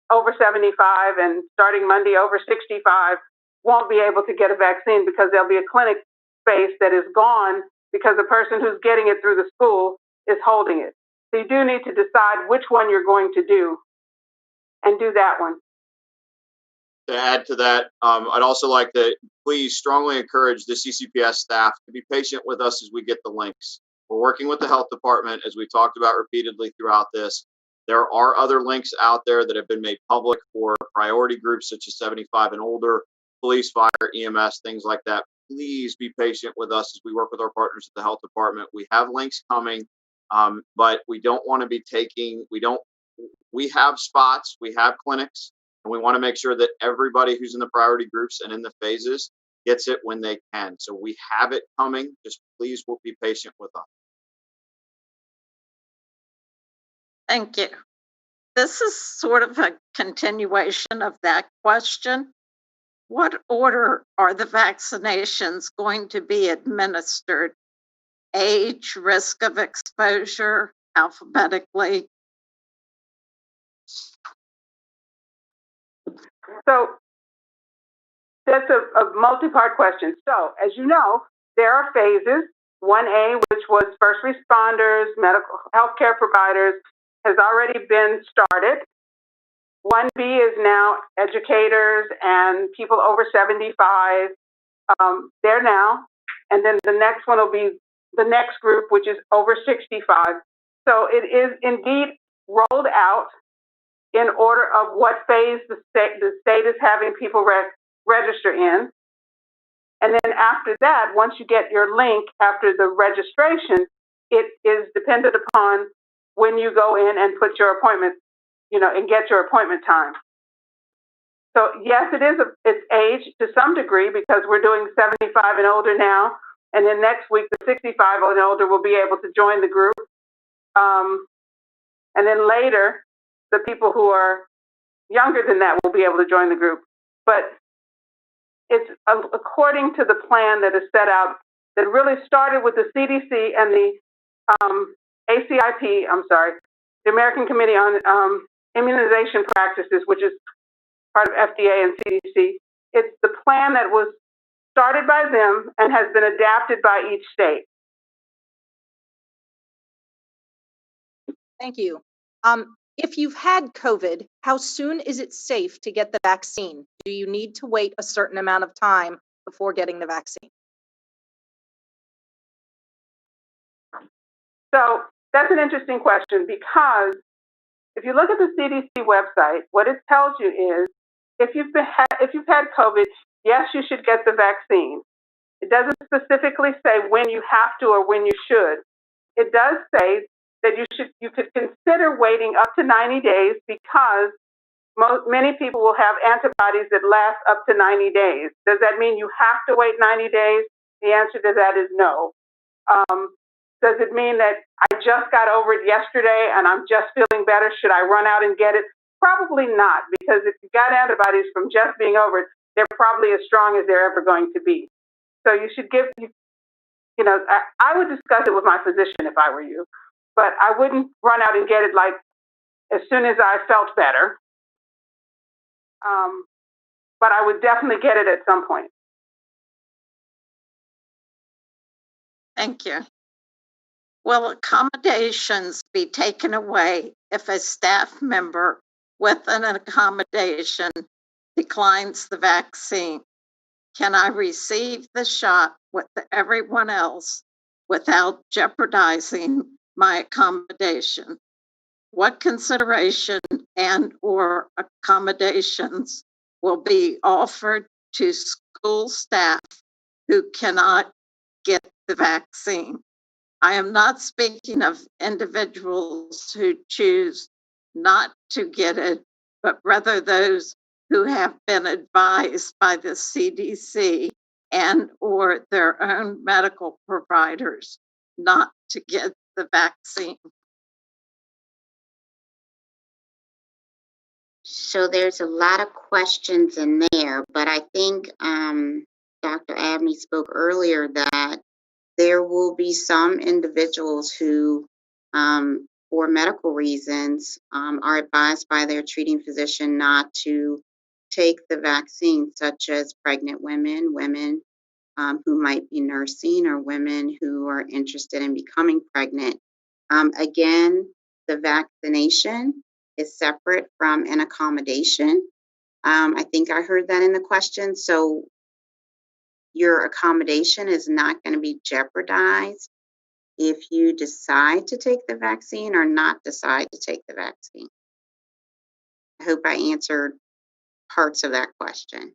over 75 and starting Monday over 65, won't be able to get a vaccine because there'll be a clinic space that is gone because the person who's getting it through the school is holding it. So you do need to decide which one you're going to do and do that one. To add to that, I'd also like to please strongly encourage the CCPS staff to be patient with us as we get the links. We're working with the health department, as we've talked about repeatedly throughout this. There are other links out there that have been made public for priority groups such as 75 and older, police, fire, EMS, things like that. Please be patient with us as we work with our partners at the health department. We have links coming, but we don't want to be taking, we have spots, we have clinics, and we want to make sure that everybody who's in the priority groups and in the phases gets it when they can. So we have it coming. Just please will be patient with us. Thank you. This is sort of a continuation of that question. What order are the vaccinations going to be administered? Age, risk of exposure, alphabetically? So that's a multi-part question. So as you know, there are phases. 1A, which was first responders, medical healthcare providers, has already been started. 1B is now educators and people over 75. They're now. And then the next one will be the next group, which is over 65. So it is indeed rolled out in order of what phase the state is having people register in. And then after that, once you get your link after the registration, it is dependent upon when you go in and put your appointment, and get your appointment time. So yes, it's age to some degree because we're doing 75 and older now. And then next week, the 65 and older will be able to join the group. And then later, the people who are younger than that will be able to join the group. But it's according to the plan that is set out that really started with the CDC and the ACIP, the American Committee on Immunization Practices, which is part of FDA and CDC. It's the plan that was started by them and has been adapted by each state. Thank you. If you've had COVID, how soon is it safe to get the vaccine? Do you need to wait a certain amount of time before getting the vaccine? So that's an interesting question because if you look at the CDC website, what it tells you is if you've had COVID, yes, you should get the vaccine. It doesn't specifically say when you have to or when you should. It does say that you could consider waiting up to 90 days because many people will have antibodies that last up to 90 days. Does that mean you have to wait 90 days? The answer to that is no. Does it mean that I just got over it yesterday and I'm just feeling better? Should I run out and get it? Probably not, because if you've got antibodies from just being over it, they're probably as strong as they're ever going to be. So you should I would discuss it with my physician if I were you, but I wouldn't run out and get it like as soon as I felt better. But I would definitely get it at some point. Thank you. Will accommodations be taken away if a staff member with an accommodation declines the vaccine? Can I receive the shot with everyone else without jeopardizing my accommodation? What consideration and/or accommodations will be offered to school staff who cannot get the vaccine? I am not speaking of individuals who choose not to get it, but rather those who have been advised by the CDC and/or their own medical providers not to get the vaccine. So there's a lot of questions in there, but I think Dr. Abney spoke earlier that there will be some individuals who, for medical reasons, are advised by their treating physician not to take the vaccine, such as pregnant women, women who might be nursing, or women who are interested in becoming pregnant. Again, the vaccination is separate from an accommodation. I think I heard that in the question. So your accommodation is not going to be jeopardized if you decide to take the vaccine or not decide to take the vaccine. I hope I answered parts of that question.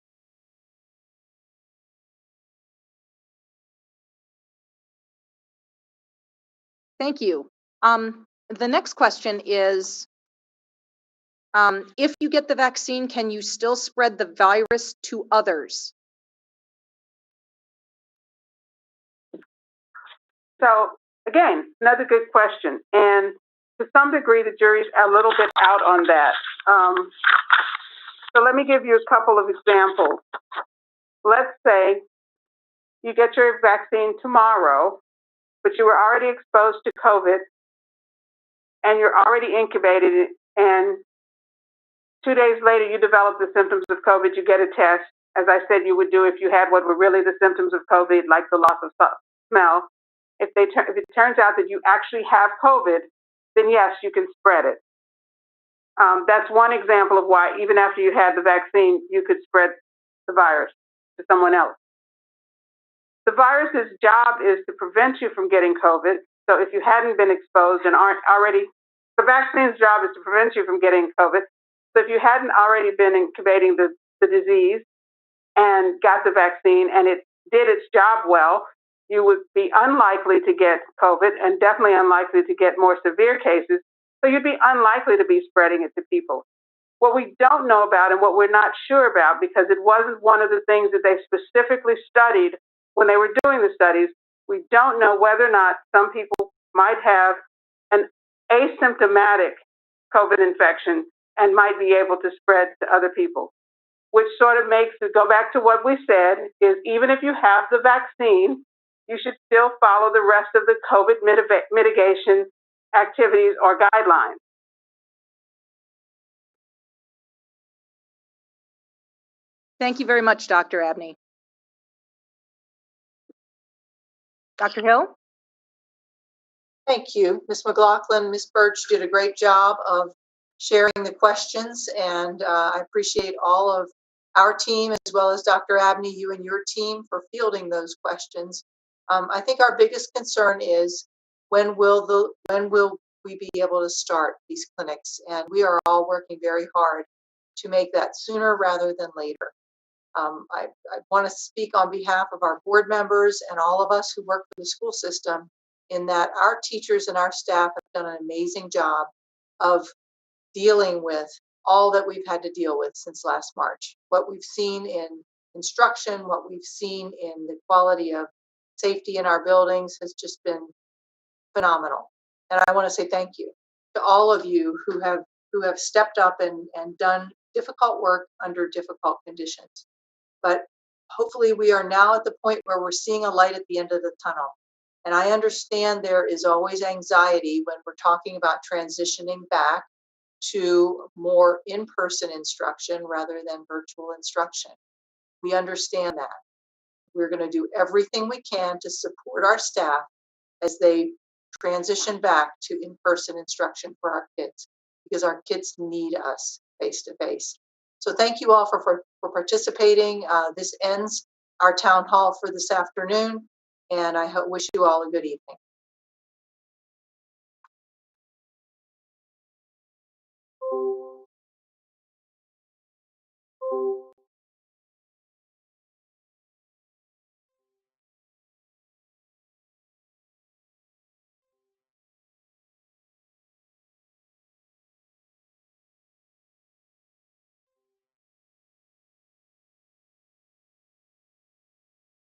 Thank you. The next question is, if you get the vaccine, can you still spread the virus to others? So again, another good question. And to some degree, the jury's a little bit out on that. So let me give you a couple of examples. Let's say you get your vaccine tomorrow, but you were already exposed to COVID and you're already incubated, and 2 days later, you develop the symptoms of COVID, you get a test, as I said you would do if you had what were really the symptoms of COVID, like the loss of smell. If it turns out that you actually have COVID, then yes, you can spread it. That's one example of why, even after you had the vaccine, you could spread the virus to someone else. The virus's job is to prevent you from getting COVID. So if you hadn't been exposed and aren't already, the vaccine's job is to prevent you from getting COVID. So if you hadn't already been incubating the disease and got the vaccine and it did its job well, you would be unlikely to get COVID and definitely unlikely to get more severe cases. So you'd be unlikely to be spreading it to people. What we don't know about and what we're not sure about, because it wasn't one of the things that they specifically studied when they were doing the studies, we don't know whether or not some people might have an asymptomatic COVID infection and might be able to spread to other people, which sort of makes it go back to what we said, is even if you have the vaccine, you should still follow the rest of the COVID mitigation activities or guidelines. Thank you very much, Dr. Abney. Dr. Hill? Thank you, Ms. McLaughlin. Ms. Birch did a great job of sharing the questions, and I appreciate all of our team as well as Dr. Abney, you and your team, for fielding those questions. I think our biggest concern is when will we be able to start these clinics? And we are all working very hard to make that sooner rather than later. I want to speak on behalf of our board members and all of us who work for the school system, in that our teachers and our staff have done an amazing job of dealing with all that we've had to deal with since last March. What we've seen in instruction, what we've seen in the quality of safety in our buildings has just been phenomenal. And I want to say thank you to all of you who have stepped up and done difficult work under difficult conditions. But hopefully we are now at the point where we're seeing a light at the end of the tunnel. And I understand there is always anxiety when we're talking about transitioning back to more in-person instruction rather than virtual instruction. We understand that. We're going to do everything we can to support our staff as they transition back to in-person instruction for our kids, because our kids need us face-to-face. So thank you all for participating. This ends our town hall for this afternoon, and I wish you all a good evening.